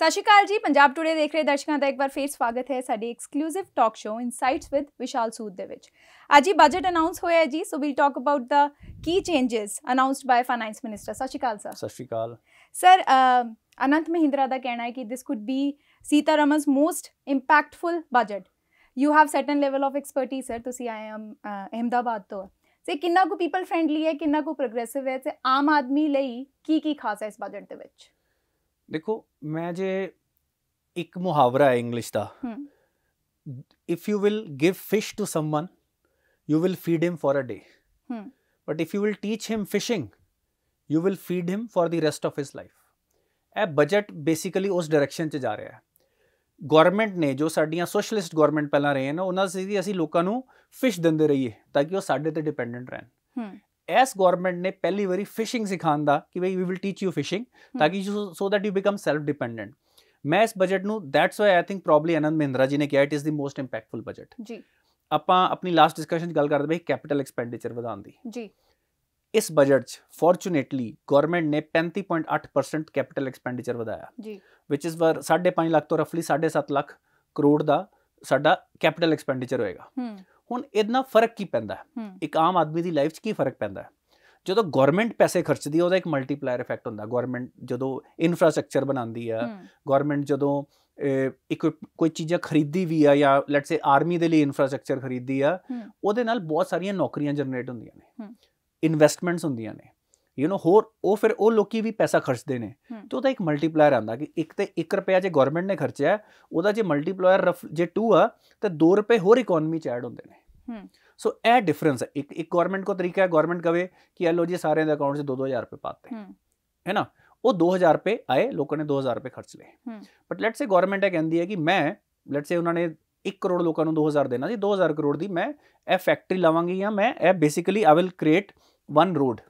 ਸਤਿ ਸ਼੍ਰੀ ਅਕਾਲ ਜੀ। ਪੰਜਾਬ ਟੂਡੇ ਦੇਖ ਰਹੇ ਦਰਸ਼ਕਾਂ ਦਾ ਇੱਕ ਵਾਰ ਫੇਰ ਸਵਾਗਤ ਹੈ ਸਾਡੀ exclusive talk show insights with Vishal Sood ਦੇ ਵਿੱਚ। ਅੱਜ ਹੀ ਬਜਟ ਅਨਾਉਂਸ ਹੋਇਆ ਹੈ ਜੀ, so we'll talk about the key changes announced by finance minister. ਸਤਿ ਸ਼੍ਰੀ ਅਕਾਲ ਸਰ। ਸਤਿ ਸ਼੍ਰੀ ਅਕਾਲ ਸਰ। ਅਨੰਤ ਮਹਿੰਦਰਾ ਦਾ ਕਹਿਣਾ ਹੈ ਕਿ this could be Sitharaman's most impactful budget. You have certain level of expertise sir, ਤੁਸੀਂ ਆਏ ਅਹਿਮਦਾਬਾਦ ਤੋਂ। ਤੇ ਕਿੰਨਾ ਕੁ ਪੀਪਲ ਫਰੈਂਡਲੀ ਹੈ, ਕਿੰਨਾ ਕੁ ਪ੍ਰੋਗਰੈਸਿਵ ਹੈ, ਤੇ ਆਮ ਆਦਮੀ ਲਈ ਕੀ ਖਾਸ ਹੈ ਇਸ ਬਜਟ ਦੇ ਵਿੱਚ? ਦੇਖੋ, ਮੈਂ ਜੇ ਇੱਕ ਮੁਹਾਵਰਾ ਹੈ ਇੰਗਲਿਸ਼ ਦਾ, if you will give fish to someone you will feed him for a day, but if you will teach him fishing you will feed him for the rest of his life. ਇਹ budget basically ਉਸ direction 'ਚ ਜਾ ਰਿਹਾ ਹੈ। Government ਨੇ ਜੋ ਸਾਡੀਆਂ socialist government ਪਹਿਲਾਂ ਰਹੇ ਨੇ, ਉਹਨਾਂ ਸੀ ਅਸੀਂ ਲੋਕਾਂ ਨੂੰ ਫਿਸ਼ ਦਿੰਦੇ ਰਹੀਏ ਤਾਂ ਕਿ ਉਹ ਸਾਡੇ ਤੇ ਡਿਪੈਂਡੈਂਟ ਰਹਿਣ। ਇਸ ਗੌਰਮੈਂਟ ਨੇ ਪਹਿਲੀ ਵਾਰੀ ਫਿਸ਼ਿੰਗ ਸਿਖਾਉਣ ਦਾ ਕਿ ਬਈ we will teach you fishing ਤਾਂ ਕਿ so that you become self dependent. ਮੈਂ ਇਸ ਬਜਟ ਨੂੰ that's why I think probably Anand Mahindra ji ਨੇ ਕਿਹਾ it is the most impactful budget ਜੀ। ਆਪਾਂ ਆਪਣੀ ਲਾਸਟ ਡਿਸਕਸ਼ਨ 'ਚ ਗੱਲ ਕਰਦੇ ਬਈ ਕੈਪੀਟਲ ਐਕਸਪੈਂਡੀਚਰ ਵਧਾਉਣ ਦੀ ਜੀ। ਇਸ ਬਜਟ 'ਚ ਫੋਰਚੂਨੇਟਲੀ ਗੌਰਮੈਂਟ ਨੇ 35.8% ਕੈਪੀਟਲ ਐਕਸਪੈਂਡੀਚਰ ਵਧਾਇਆ ਜੀ, ਵਿਚ ਇਜ਼ 5.5 ਲੱਖ ਤੋਂ ਰਫਲੀ 7.5 ਲੱਖ ਕਰੋੜ ਦਾ ਸਾਡਾ ਕੈਪੀਟਲ ਐਕਸਪੈਂਡੀਚਰ ਹੋਏਗਾ। ਹੁਣ ਇਹਦਾ ਫਰਕ ਕੀ ਪੈਂਦਾ ਇੱਕ ਆਮ ਆਦਮੀ ਦੀ ਲਾਈਫ 'ਚ? ਕੀ ਫਰਕ ਪੈਂਦਾ? ਜਦੋਂ ਗੌਰਮੈਂਟ ਪੈਸੇ ਖਰਚਦੀ ਹੈ ਉਹਦਾ ਇੱਕ ਮਲਟੀਪਲਾਇਰ ਇਫੈਕਟ ਹੁੰਦਾ। ਗੌਰਮੈਂਟ ਜਦੋਂ ਇਨਫਰਾਸਟਰਕਚਰ ਬਣਾਉਂਦੀ ਆ, ਗੌਰਮੈਂਟ ਜਦੋਂ ਇੱਕ ਕੋਈ ਚੀਜ਼ਾਂ ਖਰੀਦੀ ਵੀ ਆ, ਜਾਂ ਲੈਟਸ ਸੇ ਆਰਮੀ ਦੇ ਲਈ ਇਨਫਰਾਸਟਰਕਚਰ ਖਰੀਦੀ ਆ, ਉਹਦੇ ਨਾਲ ਬਹੁਤ ਸਾਰੀਆਂ ਨੌਕਰੀਆਂ ਜਨਰੇਟ ਹੁੰਦੀਆਂ ਨੇ, ਇਨਵੈਸਟਮੈਂਟਸ ਹੁੰਦੀਆਂ ਨੇ, ਹੋਰ ਉਹ ਫਿਰ ਉਹ ਲੋਕੀ ਵੀ ਪੈਸਾ ਖਰਚਦੇ ਨੇ ਤੇ ਉਹਦਾ ਇੱਕ ਮਲਟੀਪਲਾਇਰ ਆਉਂਦਾ ਕਿ ਇੱਕ ਤੇ 1 ਰੁਪਇਆ ਜੇ ਗੌਰਮੈਂਟ ਨੇ ਖਰਚਿਆ, ਉਹਦਾ ਜੇ ਮਲਟੀਪਲਾਇਰ ਜੇ 2 ਆ ਤੇ 2 ਰੁਪਏ ਹੋਰ ਇਕੋਨਮੀ 'ਚ ਐਡ ਹੁੰਦੇ ਨੇ। ਸੋ ਇਹ ਡਿਫਰੈਂਸ ਹੈ। ਇੱਕ ਗੌਰਮੈਂਟ ਕੋ ਤਰੀਕਾ ਹੈ, ਗੌਰਮੈਂਟ ਕਵੇ ਕਿ ਇਹ ਲੋ ਜੀ ਸਾਰਿਆਂ ਦੇ ਅਕਾਊਂਟ 'ਚ 2,000 ਰੁਪਏ ਪਾਤੇ ਹੈ ਨਾ, ਉਹ 2,000 ਰੁਪਏ ਆਏ, ਲੋਕਾਂ ਨੇ 2,000 ਰੁਪਏ ਖਰਚ ਲਏ। ਬਟ ਲੈਟਸ ਸੇ ਗੌਰਮੈਂਟ ਇਹ ਕਹਿੰਦੀ ਹੈ ਕਿ ਮੈਂ ਲੈਟਸ ਸੇ ਉਹਨਾਂ ਨੇ 1 ਕਰੋੜ ਲੋਕਾਂ ਨੂੰ 2,000 ਦੇਣਾ ਸੀ, 2,000 ਕਰੋੜ ਦੀ ਮੈਂ ਇਹ ਫੈਕਟਰੀ ਲਾਵਾਂਗੀ, ਜਾਂ ਮੈਂ ਇਹ basically I will create 1 road.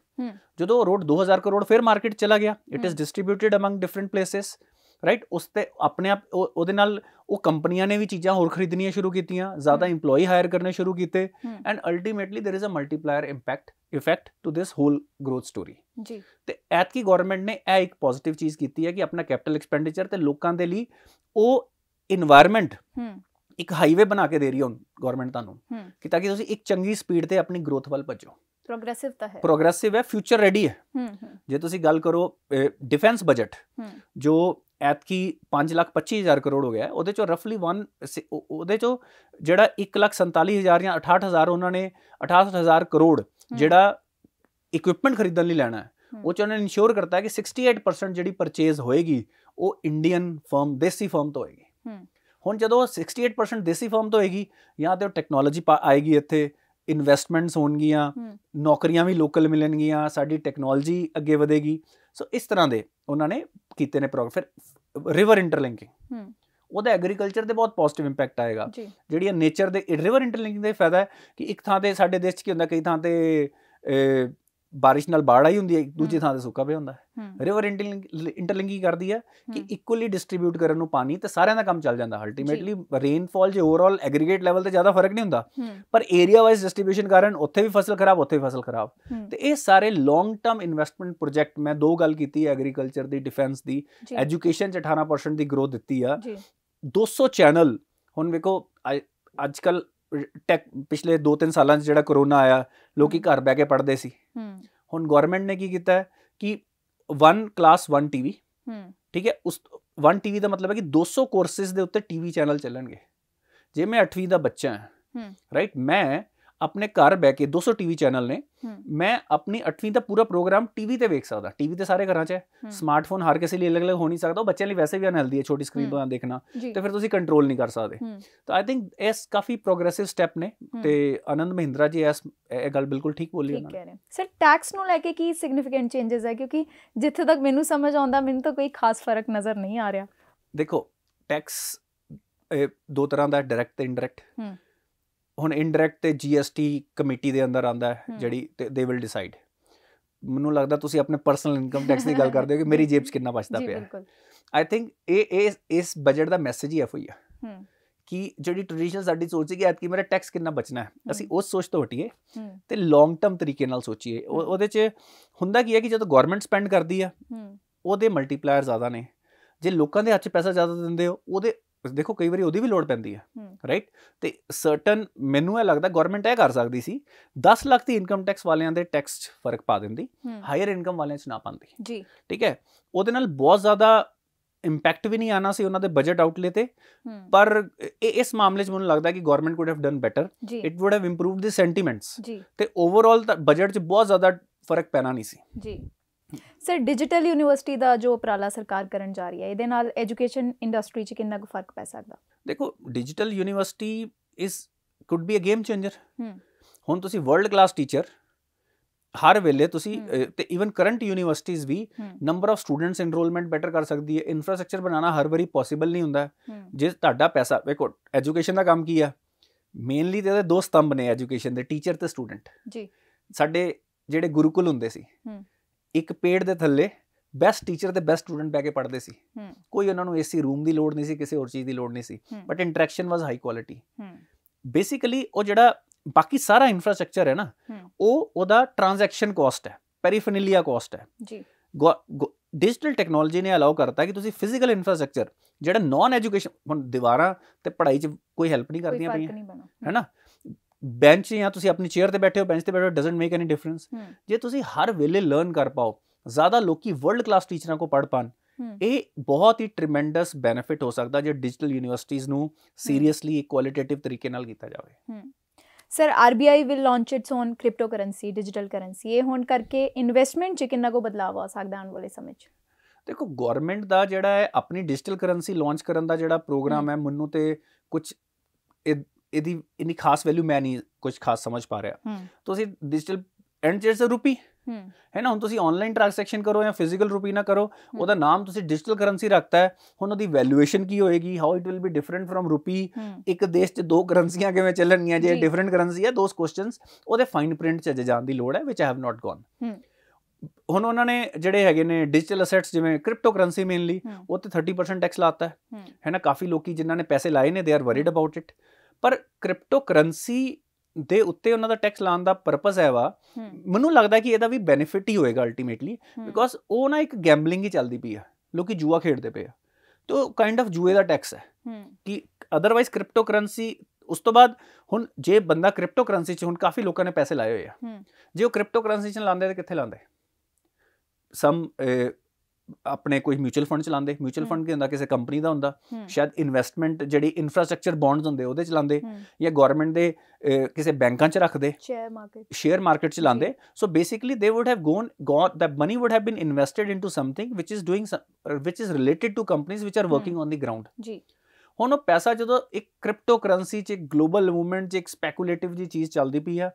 ਜਦੋਂ ਰੋਡ 2,000 ਕਰੋੜ ਫਿਰ ਮਾਰਕੀਟ ਚਲਾ ਗਿਆ, it is distributed among different places, right. ਉਸ ਤੇ ਆਪਣੇ ਆਪ ਉਹਦੇ ਨਾਲ ਉਹ ਕੰਪਨੀਆਂ ਨੇ ਵੀ ਚੀਜ਼ਾਂ ਹੋਰ ਖਰੀਦਣੀਆਂ ਸ਼ੁਰੂ ਕੀਤੀਆਂ, ਜ਼ਿਆਦਾ ਇੰਪਲੋਈ ਹਾਇਰ ਕਰਨੇ ਸ਼ੁਰੂ ਕੀਤੇ, and ultimately there is a multiplier effect to this whole growth story ਜੀ। ਤੇ ਐਤਕੀ ਗੌਰਮੈਂਟ ਨੇ ਇਹ ਇੱਕ ਪੋਜ਼ਿਟਿਵ ਚੀਜ਼ ਕੀਤੀ ਹੈ ਕਿ ਆਪਣਾ ਕੈਪੀਟਲ ਐਕਸਪੈਂਡੀਚਰ ਤੇ ਲੋਕਾਂ ਦੇ ਲਈ ਉਹ ਇਨਵਾਇਰਮੈਂਟ ਇੱਕ ਹਾਈਵੇ ਬਣਾ ਕੇ ਦੇ ਰਹੀ ਹੈ ਹੁਣ ਗੌਰਮੈਂਟ ਤੁਹਾਨੂੰ, ਕਿ ਤਾਂ ਕਿ ਤੁਸੀਂ ਇੱਕ ਚੰਗੀ ਸਪੀਡ ਤੇ ਆਪਣੀ ਗਰੋਥ ਵੱਲ ਭੱਜੋ। ਪ੍ਰੋਗਰੈਸਿਵ ਤਾਂ ਹੈ, ਪ੍ਰੋਗਰੈਸਿਵ ਹੈ, ਫਿਊਚਰ ਰੈਡੀ ਹੈ। ਜੇ ਤੁਸੀਂ ਗੱਲ ਕਰੋ ਡਿਫੈਂਸ ਬਜਟ ਜੋ ਐਤਕੀ 5,25,000 ਕਰੋੜ ਹੋ ਗਿਆ, ਉਹਦੇ ਚੋਂ ਰਫਲੀ ਉਹਦੇ ਚੋਂ ਜਿਹੜਾ 1,47,000 ਜਾਂ 68,000 ਉਹਨਾਂ ਨੇ 68,000 ਕਰੋੜ ਜਿਹੜਾ ਇਕਵਿਪਮੈਂਟ ਖਰੀਦਣ ਲਈ ਲੈਣਾ ਹੈ, ਉਹ 'ਚ ਉਹਨਾਂ ਨੇ ਇਨਸ਼ੋਰ ਕਰਤਾ ਹੈ ਕਿ 68% ਜਿਹੜੀ ਪਰਚੇਜ਼ ਹੋਏਗੀ ਉਹ ਇੰਡੀਅਨ ਫਰਮ, ਦੇਸੀ ਫਰਮ ਤੋਂ ਹੋਏਗੀ। ਹੁਣ ਜਦੋਂ 68% ਦੇਸੀ ਫਰਮ ਤੋਂ ਹੋਏਗੀ, ਜਾਂ ਤਾਂ ਟੈਕਨੋਲੋਜੀ ਆਏਗੀ, ਇੱਥੇ ਇਨਵੈਸਟਮੈਂਟਸ ਹੋਣਗੀਆਂ, ਨੌਕਰੀਆਂ ਵੀ ਲੋਕਲ ਮਿਲਣਗੀਆਂ, ਸਾਡੀ ਟੈਕਨੋਲੋਜੀ ਅੱਗੇ ਵਧੇਗੀ। ਸੋ ਇਸ ਤਰ੍ਹਾਂ ਦੇ ਉਹਨਾਂ ਨੇ ਕੀਤੇ ਨੇ ਫਿਰ ਰਿਵਰ ਇੰਟਰਲਿੰਕਿੰਗ, ਉਹਦਾ ਐਗਰੀਕਲਚਰ ਤੇ ਬਹੁਤ ਪੋਜ਼ਿਟਿਵ ਇੰਪੈਕਟ ਆਏਗਾ। ਜਿਹੜੀ ਨੇਚਰ ਦੇ ਰਿਵਰ ਇੰਟਰਲਿੰਕਿੰਗ ਦਾ ਇਹ ਫਾਇਦਾ ਹੈ ਕਿ ਇੱਕ ਥਾਂ ਤੇ ਸਾਡੇ ਦੇਸ਼ 'ਚ ਕੀ ਹੁੰਦਾ, ਕਈ ਥਾਂ ਤੇ ਬਾਰਿਸ਼ ਨਾਲ ਬਾੜ ਆਈ ਹੁੰਦੀ ਹੈ, ਦੂਜੀ ਥਾਂ ਤੇ ਸੁੱਕਾ ਪਿਆ ਹੁੰਦਾ ਹੈ। ਰਿਵਰ ਇੰਟਰਲਿੰਕਿੰਗ ਕਰਦੀ ਹੈ ਕਿ ਇਕੁਅਲੀ ਡਿਸਟਰੀਬਿਊਟ ਕਰਨ ਨੂੰ ਪਾਣੀ, ਤੇ ਸਾਰਿਆਂ ਦਾ ਕੰਮ ਚੱਲ ਜਾਂਦਾ। ਅਲਟੀਮੇਟਲੀ ਰੇਨਫਾਲ ਜੇ ਓਵਰਆਲ ਐਗਰੀਗੇਟ ਲੈਵਲ ਤੇ ਜ਼ਿਆਦਾ ਫਰਕ ਨਹੀਂ ਹੁੰਦਾ, ਪਰ ਏਰੀਆ ਵਾਈਜ਼ ਡਿਸਟਰੀਬਿਊਸ਼ਨ ਕਾਰਨ ਉੱਥੇ ਵੀ ਫਸਲ ਖਰਾਬ, ਉੱਥੇ ਵੀ ਫਸਲ ਖਰਾਬ। ਤੇ ਇਹ ਸਾਰੇ ਲੌਂਗ ਟਰਮ ਇਨਵੈਸਟਮੈਂਟ ਪ੍ਰੋਜੈਕਟ, ਮੈਂ 2 ਗੱਲ ਕੀਤੀ ਹੈ, ਐਗਰੀਕਲਚਰ ਦੀ, ਡਿਫੈਂਸ ਦੀ, ਐਜੂਕੇਸ਼ਨ 'ਚ 18% ਦੀ ਗਰੋਥ ਦਿੱਤੀ ਆ। 200 ਚੈਨਲ, ਹੁਣ ਵੇਖੋ ਅੱਜ ਕੱਲ੍ਹ ਪਿਛਲੇ 2-3 ਸਾਲਾਂ 'ਚ ਜਿਹੜਾ ਕਰੋਨਾ ਆਇਆ, ਲੋਕੀ ਘਰ ਬਹਿ ਕੇ ਪੜ੍ਹਦੇ ਸੀ। ਹੁਣ ਗੌਰਮੈਂਟ ਨੇ ਕੀ ਕੀਤਾ ਹੈ ਕਿ 1 ਕਲਾਸ 1 TV, ਠੀਕ ਹੈ, ਉਸ 1 TV ਦਾ ਮਤਲਬ ਹੈ ਕਿ 200 ਕੋਰਸਿਸ ਦੇ ਉੱਤੇ TV ਚੈਨਲ ਚੱਲਣਗੇ। ਜੇ ਮੈਂ 8ਵੀਂ ਦਾ ਬੱਚਾ ਹਾਂ, ਰਾਈਟ, ਮੈਂ ਆਪਣੇ ਘਰ ਬਹਿ ਕੇ 200 TV ਚੈਨਲ ਨੇ, ਮੈਂ ਆਪਣੀ 8ਵੀਂ ਦਾ ਪੂਰਾ ਪ੍ਰੋਗਰਾਮ TV ਤੇ ਵੇਖ ਸਕਦਾ। TV ਤੇ ਸਾਰੇ ਘਰਾਂ 'ਚ ਹੈ, ਸਮਾਰਟਫੋਨ ਹਰ ਕਿਸੇ ਲਈ ਅਲੱਗ-ਅਲੱਗ ਹੋ ਨਹੀਂ ਸਕਦਾ, ਉਹ ਬੱਚਿਆਂ ਲਈ ਵੈਸੇ ਵੀ ਅਨਹੈਲਦੀ ਹੈ ਛੋਟੀ ਸਕਰੀਨ ਤੋਂ ਦੇਖਣਾ, ਤੇ ਫਿਰ ਤੁਸੀਂ ਕੰਟਰੋਲ ਨਹੀਂ ਕਰ ਸਕਦੇ। ਤਾਂ ਆਈ ਥਿੰਕ ਇਸ ਕਾਫੀ ਪ੍ਰੋਗਰੈਸਿਵ ਸਟੈਪ ਨੇ, ਤੇ ਆਨੰਦ ਮਹਿੰਦਰਾ ਜੀ ਇਹ ਗੱਲ ਬਿਲਕੁਲ ਠੀਕ ਬੋਲੀ ਉਹਨਾਂ ਨੇ। ਸਰ, ਟੈਕਸ ਨੂੰ ਲੈ ਕੇ ਕੀ ਸਿਗਨੀਫੀਕੈਂਟ ਚੇਂਜਸ ਹੈ? ਕਿਉਂਕਿ ਜਿੱਥੇ ਤੱਕ ਮੈਨੂੰ ਸਮਝ ਆਉਂਦਾ, ਮੈਨੂੰ ਤਾਂ ਕੋਈ ਖਾਸ ਫਰਕ ਨਜ਼ਰ ਨਹੀਂ ਆ ਰਿਹਾ। ਦੇਖੋ, ਟੈਕਸ 2 ਤਰ੍ਹਾਂ ਦਾ, ਡਾਇਰੈਕਟ ਤੇ ਇਨਡਾਇਰੈਕਟ। ਹੁਣ ਇਨਡਾਇਰੈਕਟ ਤੇ GST ਕਮੇਟੀ ਦੇ ਅੰਦਰ ਆਉਂਦਾ ਹੈ, ਜਿਹੜੀ ਦੇ ਵਿਲ ਡਿਸਾਈਡ। ਮੈਨੂੰ ਲੱਗਦਾ ਤੁਸੀਂ ਆਪਣੇ ਪਰਸਨਲ ਇਨਕਮ ਟੈਕਸ ਦੀ ਗੱਲ ਕਰਦੇ ਹੋ ਕਿ ਮੇਰੀ ਜੇਬ 'ਚ ਕਿੰਨਾ ਬਚਦਾ ਪਿਆ। ਆਈ ਥਿੰਕ ਇਸ ਬਜਟ ਦਾ ਮੈਸੇਜ ਹੀ ਇਹੋ ਹੀ ਆ ਕਿ ਜਿਹੜੀ ਟ੍ਰੈਡੀਸ਼ਨਲ ਸਾਡੀ ਸੋਚ ਸੀ ਕਿ ਐਤਕੀ ਮੇਰਾ ਟੈਕਸ ਕਿੰਨਾ ਬਚਣਾ ਹੈ, ਅਸੀਂ ਉਸ ਸੋਚ ਤੋਂ ਹਟੀਏ ਤੇ ਲੌਂਗ ਟਰਮ ਤਰੀਕੇ ਨਾਲ ਸੋਚੀਏ। ਉਹਦੇ 'ਚ ਹੁੰਦਾ ਕੀ ਹੈ ਕਿ ਜਦੋਂ ਗੌਰਮੈਂਟ ਸਪੈਂਡ ਕਰਦੀ ਆ, ਉਹਦੇ ਮਲਟੀਪਲਾਇਰ ਜ਼ਿਆਦਾ ਨੇ। ਜੇ ਲੋਕਾਂ ਦੇ ਹੱਥ 'ਚ ਪੈਸਾ ਜ਼ਿਆਦਾ ਦਿੰਦੇ ਹੋ, ਉਹਦੇ ਦੇਖੋ ਕਈ ਵਾਰੀ ਉਹਦੀ ਵੀ ਲੋੜ ਪੈਂਦੀ ਹੈ, ਰਾਈਟ। ਤੇ ਸਰਟਨ ਮੈਨੂੰ ਇਹ ਲੱਗਦਾ ਗਵਰਨਮੈਂਟ ਇਹ ਕਰ ਸਕਦੀ ਸੀ, 10 ਲੱਖ ਦੀ ਇਨਕਮ ਟੈਕਸ ਵਾਲਿਆਂ ਦੇ ਟੈਕਸ 'ਚ ਫਰਕ ਪਾ ਦਿੰਦੀ, ਹਾਇਰ ਇਨਕਮ ਵਾਲਿਆਂ 'ਚ ਨਾ ਪਾਉਂਦੀ ਜੀ, ਠੀਕ ਹੈ। ਉਹਦੇ ਨਾਲ ਬਹੁਤ ਜ਼ਿਆਦਾ ਇੰਪੈਕਟ ਵੀ ਨਹੀਂ ਆਣਾ ਸੀ ਉਹਨਾਂ ਦੇ ਬਜਟ ਆਊਟਲੇ ਤੇ, ਪਰ ਇਸ ਮਾਮਲੇ 'ਚ ਮੈਨੂੰ ਲੱਗਦਾ ਕਿ government could have done better, it would have improved the sentiments ਤੇ ਓਵਰਆਲ ਬਜਟ 'ਚ ਬਹੁਤ ਜ਼ਿਆਦਾ ਫਰਕ ਪੈਣਾ ਨਹੀਂ ਸੀ ਜੀ। ਸਰ ਡਿਜੀਟਲ ਯੂਨੀਵਰਸਿਟੀ ਦਾ ਜੋ ਉਪਰਾਲਾ ਸਰਕਾਰ ਕਰਨ ਜਾ ਰਹੀ ਹੈ, ਇਹਦੇ ਨਾਲ ਐਜੂਕੇਸ਼ਨ ਇੰਡਸਟਰੀ 'ਚ ਕਿੰਨਾ ਕੁ ਫਰਕ ਪੈ ਸਕਦਾ? ਦੇਖੋ digital university could be a game changer. ਹੁਣ ਤੁਸੀਂ ਵਰਲਡ ਕਲਾਸ ਟੀਚਰ ਹਰ ਵੇਲੇ ਤੁਸੀਂ ਤੇ ਈਵਨ ਕਰੰਟ ਯੂਨੀਵਰਸਿਟੀਜ਼ ਵੀ number of students enrolment better ਕਰ ਸਕਦੀ ਹੈ। ਇਨਫਰਾਸਟ੍ਰਕਚਰ ਬਣਾਉਣਾ ਹਰ ਵਾਰੀ ਪੋਸੀਬਲ ਨਹੀਂ ਹੁੰਦਾ। ਜੇ ਤੁਹਾਡਾ ਪੈਸਾ, ਵੇਖੋ ਐਜੂਕੇਸ਼ਨ ਦਾ ਕੰਮ ਕੀ ਆ, ਮੇਨਲੀ ਤੇ ਇਹਦੇ ਦੋ ਸਤੰਭ ਨੇ ਐਜੂਕੇਸ਼ਨ ਦੇ, ਟੀਚਰ ਤੇ ਸਟੂਡੈਂਟ ਜੀ। ਸਾਡੇ ਜਿਹੜੇ ਗੁਰੂਕੁਲ ਹੁੰਦੇ ਸੀ, ਇੱਕ ਪੇੜ ਦੇ ਥੱਲੇ ਬੈਸਟ ਟੀਚਰ ਤੇ ਬੈਸਟ ਸਟੂਡੈਂਟ ਬਹਿ ਕੇ ਪੜ੍ਹਦੇ ਸੀ, ਕੋਈ ਉਹਨਾਂ ਨੂੰ ਏਸੀ ਰੂਮ ਦੀ ਲੋੜ ਨਹੀਂ ਸੀ, ਕਿਸੇ ਹੋਰ ਚੀਜ਼ ਦੀ ਲੋੜ ਨਹੀਂ ਸੀ, but interaction was high quality. Basically ਉਹ ਜਿਹੜਾ ਬਾਕੀ ਸਾਰਾ ਇਨਫਰਾਸਟ੍ਰਕਚਰ ਹੈ ਨਾ, ਉਹਦਾ ਟ੍ਰਾਂਜੈਕਸ਼ਨ ਕਾਸਟ ਹੈ, ਪੈਰੀਫਰਨਲੀਆ ਕਾਸਟ ਹੈ ਜੀ। ਡਿਜੀਟਲ ਟੈਕਨੋਲੋਜੀ ਨੇ ਅਲਾਉ ਕਰਤਾ ਕਿ ਤੁਸੀਂ ਫਿਜ਼ੀਕਲ ਇਨਫਰਾਸਟ੍ਰਕਚਰ ਜਿਹੜਾ ਨੌਨ ਐਜੂਕੇਸ਼ਨ, ਹੁਣ ਦੀਵਾਰਾਂ ਤੇ ਪੜ੍ਹਾਈ 'ਚ ਕੋਈ ਹੈਲਪ ਨਹੀਂ ਕਰਦੀਆਂ ਪਈਆਂ, ਹੈ ਨਾ। ਬੈਂਚ ਜਾਂ ਤੁਸੀਂ ਆਪਣੀ ਚੇਅਰ ਤੇ ਬੈਠੇ ਹੋ, ਬੈਂਚ ਤੇ ਬੈਠੇ ਹੋ, ਡਜ਼ਨਟ ਮੇਕ ਐਨੀ ਡਿਫਰੈਂਸ। ਜੇ ਤੁਸੀਂ ਹਰ ਵੇਲੇ ਲਰਨ ਕਰ ਪਾਓ, ਜ਼ਿਆਦਾ ਲੋਕੀ ਵਰਲਡ ਕਲਾਸ ਟੀਚਰਾਂ ਕੋਲ ਪੜ੍ਹ ਪਾਣ, ਇਹ ਬਹੁਤ ਹੀ ਟ੍ਰਿਮੈਂਡਸ ਬੈਨੀਫਿਟ ਹੋ ਸਕਦਾ ਜੇ ਡਿਜੀਟਲ ਯੂਨੀਵਰਸਿਟੀਜ਼ ਨੂੰ ਸੀਰੀਅਸਲੀ ਕੁਆਲੀਟੇਟਿਵ ਤਰੀਕੇ ਨਾਲ ਕੀਤਾ ਜਾਵੇ। Sir RBI will launch it's on crypto currency, digital currency, ਇਹ ਹੋਣ ਕਰਕੇ ਇਨਵੈਸਟਮੈਂਟ 'ਚ ਕਿੰਨਾ ਕੁ ਬਦਲਾਅ ਆ ਸਕਦਾ ਆਉਣ ਵਾਲੇ ਸਮੇਂ 'ਚ? ਦੇਖੋ ਗਵਰਨਮੈਂਟ ਦਾ ਜਿਹੜਾ ਹੈ ਆਪਣੀ ਡਿਜੀਟਲ ਕਰੰਸੀ ਲਾਂਚ ਕਰਨ ਦਾ ਜਿਹੜਾ ਪ੍ਰੋਗਰਾਮ ਹੈ, ਮੈਨੂੰ ਤੇ ਕੁਝ ਇਹਦੀ ਇੰਨੀ ਖਾਸ ਵੈਲਿਊ ਮੈਂ ਨਹੀਂ ਕੁਝ ਖਾਸ ਸਮਝ ਪਾ ਰਿਹਾ। ਤੁਸੀਂ ਡਿਜੀਟਲ ਐਂਡ ਜਿਹੜਾ ਰੁਪੀ ਹੈ ਨਾ, ਹੁਣ ਤੁਸੀਂ ਆਨਲਾਈਨ ਟ੍ਰਾਂਜੈਕਸ਼ਨ ਕਰੋ ਜਾਂ ਫਿਜ਼ੀਕਲ ਰੁਪੀ ਨਾ ਕਰੋ, ਉਹਦਾ ਨਾਮ ਤੁਸੀਂ ਡਿਜੀਟਲ ਕਰੰਸੀ ਰੱਖਤਾ ਹੈ। ਹੁਣ ਉਹਦੀ ਵੈਲਿਊਏਸ਼ਨ ਕੀ ਹੋਏਗੀ, how it will be different from rupee, ਇੱਕ ਦੇਸ਼ 'ਚ ਦੋ ਕਰੰਸੀਆਂ ਕਿਵੇਂ ਚੱਲਣਗੀਆਂ ਜੇ ਡਿਫਰੈਂਟ ਕਰੰਸੀ ਹੈ, ਦੋਸ ਕੁਐਸਚਨਸ ਉਹਦੇ ਫਾਈਨ ਪ੍ਰਿੰਟ 'ਚ ਅਜੇ ਜਾਣ ਦੀ ਲੋੜ ਹੈ, ਵਿਚ ਆਈ ਹੈਵ ਨਾਟ ਗੋਨ। ਹੁਣ ਉਹਨਾਂ ਨੇ ਜਿਹੜੇ ਹੈਗੇ ਨੇ ਡਿਜੀਟਲ ਅਸੈਟਸ ਜਿਵੇਂ ਕ੍ਰਿਪਟੋ ਕਰੰਸੀ ਮੇਨਲੀ, ਉਹ ਤੇ 30% ਟੈਕਸ ਲਾਤਾ ਹੈ ਨਾ। ਕਾਫੀ ਲੋਕੀ ਜਿਨ੍ਹਾਂ ਨੇ ਪੈਸੇ ਲਾਏ ਨੇ, they are worried about it. ਪਰ ਕ੍ਰਿਪਟੋ ਕਰੰਸੀ ਦੇ ਉੱਤੇ ਉਹਨਾਂ ਦਾ ਟੈਕਸ ਲਾਉਣ ਦਾ ਪਰਪਸ ਹੈ ਵਾ, ਮੈਨੂੰ ਲੱਗਦਾ ਕਿ ਇਹਦਾ ਵੀ ਬੈਨੀਫਿਟ ਹੀ ਹੋਏਗਾ ਅਲਟੀਮੇਟਲੀ, ਬਿਕੋਜ਼ ਉਹ ਨਾ ਇੱਕ ਗੈਂਬਲਿੰਗ ਹੀ ਚੱਲਦੀ ਪਈ ਆ, ਲੋਕੀ ਜੂਆ ਖੇਡਦੇ ਪਏ ਆ, ਤੇ ਉਹ ਕਾਈਂਡ ਆਫ ਜੂਏ ਦਾ ਟੈਕਸ ਹੈ ਕਿ ਅਦਰਵਾਈਜ਼ ਕ੍ਰਿਪਟੋ ਕਰੰਸੀ। ਉਸ ਤੋਂ ਬਾਅਦ ਹੁਣ ਜੇ ਬੰਦਾ ਕ੍ਰਿਪਟੋ ਕਰੰਸੀ 'ਚ, ਹੁਣ ਕਾਫੀ ਲੋਕਾਂ ਨੇ ਪੈਸੇ ਲਾਏ ਹੋਏ ਆ, ਜੇ ਉਹ ਕ੍ਰਿਪਟੋ ਕਰੰਸੀ 'ਚ ਲਾਉਂਦੇ ਤਾਂ ਕਿੱਥੇ ਲਾਉਂਦੇ? ਸਮ ਆਪਣੇ ਕੋਈ ਮਿਊਚੁਅਲ ਫੰਡ ਚਲਾਉਂਦੇ, ਮਿਊਚੁਅਲ ਫੰਡ ਕੀ ਹੁੰਦਾ, ਕਿਸੇ ਕੰਪਨੀ ਦਾ ਹੁੰਦਾ, ਸ਼ਾਇਦ ਇਨਵੈਸਟਮੈਂਟ ਜਿਹੜੀ ਇਨਫਰਾਸਟ੍ਰਕਚਰ ਬੌਂਡਸ ਹੁੰਦੇ ਉਹਦੇ ਚਲਾਉਂਦੇ, ਜਾਂ ਗਵਰਨਮੈਂਟ ਦੇ ਕਿਸੇ ਬੈਂਕਾਂ 'ਚ ਰੱਖਦੇ, ਸ਼ੇਅਰ ਮਾਰਕੀਟ 'ਚ ਲਾਉਂਦੇ। So basically they would have gone the money would have been invested into something which is related to companies which are working on the ground ਜੀ। ਹੁਣ ਉਹ ਪੈਸਾ ਜਦੋਂ ਇੱਕ ਕ੍ਰਿਪਟੋ ਕਰੰਸੀ 'ਚ, ਇੱਕ ਗਲੋਬਲ ਮੂਵਮੈਂਟ 'ਚ, ਇੱਕ ਸਪੈਕੂਲੇਟਿਵ ਜੀ ਚੀਜ਼ ਚੱਲਦੀ ਪਈ ਆ,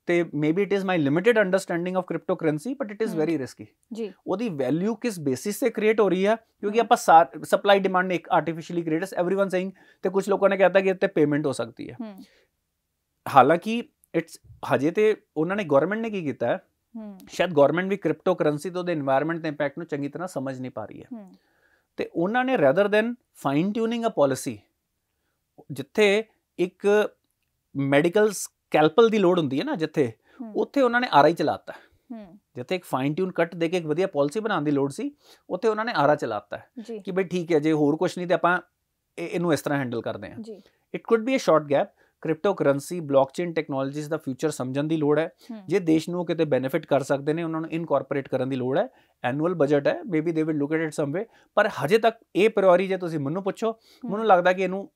ਤੇ maybe it is my limited understanding of crypto currency, but it is very risky ਜੀ। ਉਹਦੀ ਵੈਲਿਊ ਕਿਸ ਬੇਸਿਸ ਤੇ ਕ੍ਰੀਏਟ ਹੋ ਰਹੀ ਹੈ, ਕਿਉਂਕਿ ਆਪਾਂ ਸਪਲਾਈ ਡਿਮਾਂਡ ਨੇ ਇੱਕ ਆਰਟੀਫਿਸ਼ੀਅਲੀ ਕ੍ਰੀਏਟਡ, ਐਵਰੀਵਨ ਸੇਇੰਗ, ਤੇ ਕੁਝ ਲੋਕਾਂ ਨੇ ਕਹਿਤਾ ਕਿ ਇੱਥੇ ਪੇਮੈਂਟ ਹੋ ਸਕਦੀ ਹੈ। ਹਾਲਾਂਕਿ ਇਟਸ ਹਜੇ ਤੇ ਉਹਨਾਂ ਨੇ, ਗਵਰਨਮੈਂਟ ਨੇ ਕੀ ਕੀਤਾ ਹੈ, ਸ਼ਾਇਦ ਗਵਰਨਮੈਂਟ ਵੀ ਕ੍ਰਿਪਟੋ ਕਰੰਸੀ ਤੋਂ ਉਹਦੇ এনवायरमेंट ਦੇ ਇੰਪੈਕਟ ਨੂੰ ਚੰਗੀ ਤਰ੍ਹਾਂ ਸਮਝ ਨਹੀਂ ਪਾ ਰਹੀ ਹੈ, ਤੇ ਉਹਨਾਂ ਨੇ ਰੈਦਰ ਦੈਨ ਫਾਈਨ ਟਿਊਨਿੰਗ ਅ ਪਾਲਿਸੀ, ਜਿੱਥੇ ਇੱਕ ਮੈਡੀਕਲ ਸਕੈਲਪਲ ਦੀ ਲੋੜ ਹੁੰਦੀ ਹੈ ਨਾ, ਜਿੱਥੇ ਉੱਥੇ ਉਹਨਾਂ ਨੇ RI ਚਲਾਤਾ। ਜਿੱਥੇ ਇੱਕ ਫਾਈਨ ਟਿਊਨ ਕੱਟ ਦੇ ਕੇ ਇੱਕ ਵਧੀਆ ਪਾਲਿਸੀ ਬਣਾਉਣ ਦੀ ਲੋੜ ਸੀ, ਉੱਥੇ ਉਹਨਾਂ ਨੇ RI ਚਲਾਤਾ ਕਿ ਬਈ ਠੀਕ ਹੈ, ਜੇ ਹੋਰ ਕੁਝ ਨਹੀਂ ਤੇ ਆਪਾਂ ਇਹਨੂੰ ਇਸ ਤਰ੍ਹਾਂ ਹੈਂਡਲ ਕਰਦੇ ਹਾਂ। It could be a short gap. Crypto currency, blockchain technologies ਦਾ ਫਿਊਚਰ ਸਮਝਣ ਦੀ ਲੋੜ ਹੈ। ਜੇ ਦੇਸ਼ ਨੂੰ ਕਿਤੇ ਬੈਨੀਫਿਟ ਕਰ ਸਕਦੇ ਨੇ, ਉਹਨਾਂ ਨੂੰ ਇਨਕੋਰਪੋਰੇਟ ਕਰਨ ਦੀ ਲੋੜ ਹੈ। ਐਨੂਅਲ ਬਜਟ ਹੈ, maybe they will look at it some way, ਪਰ ਹਜੇ ਤੱਕ ਇਹ ਪ੍ਰਾਇਓਰੀ, ਜੇ ਤੁਸੀਂ ਮੈਨੂੰ ਪੁੱਛੋ, ਮੈਨੂੰ ਲੱਗਦਾ ਕਿ ਇਹਨੂੰ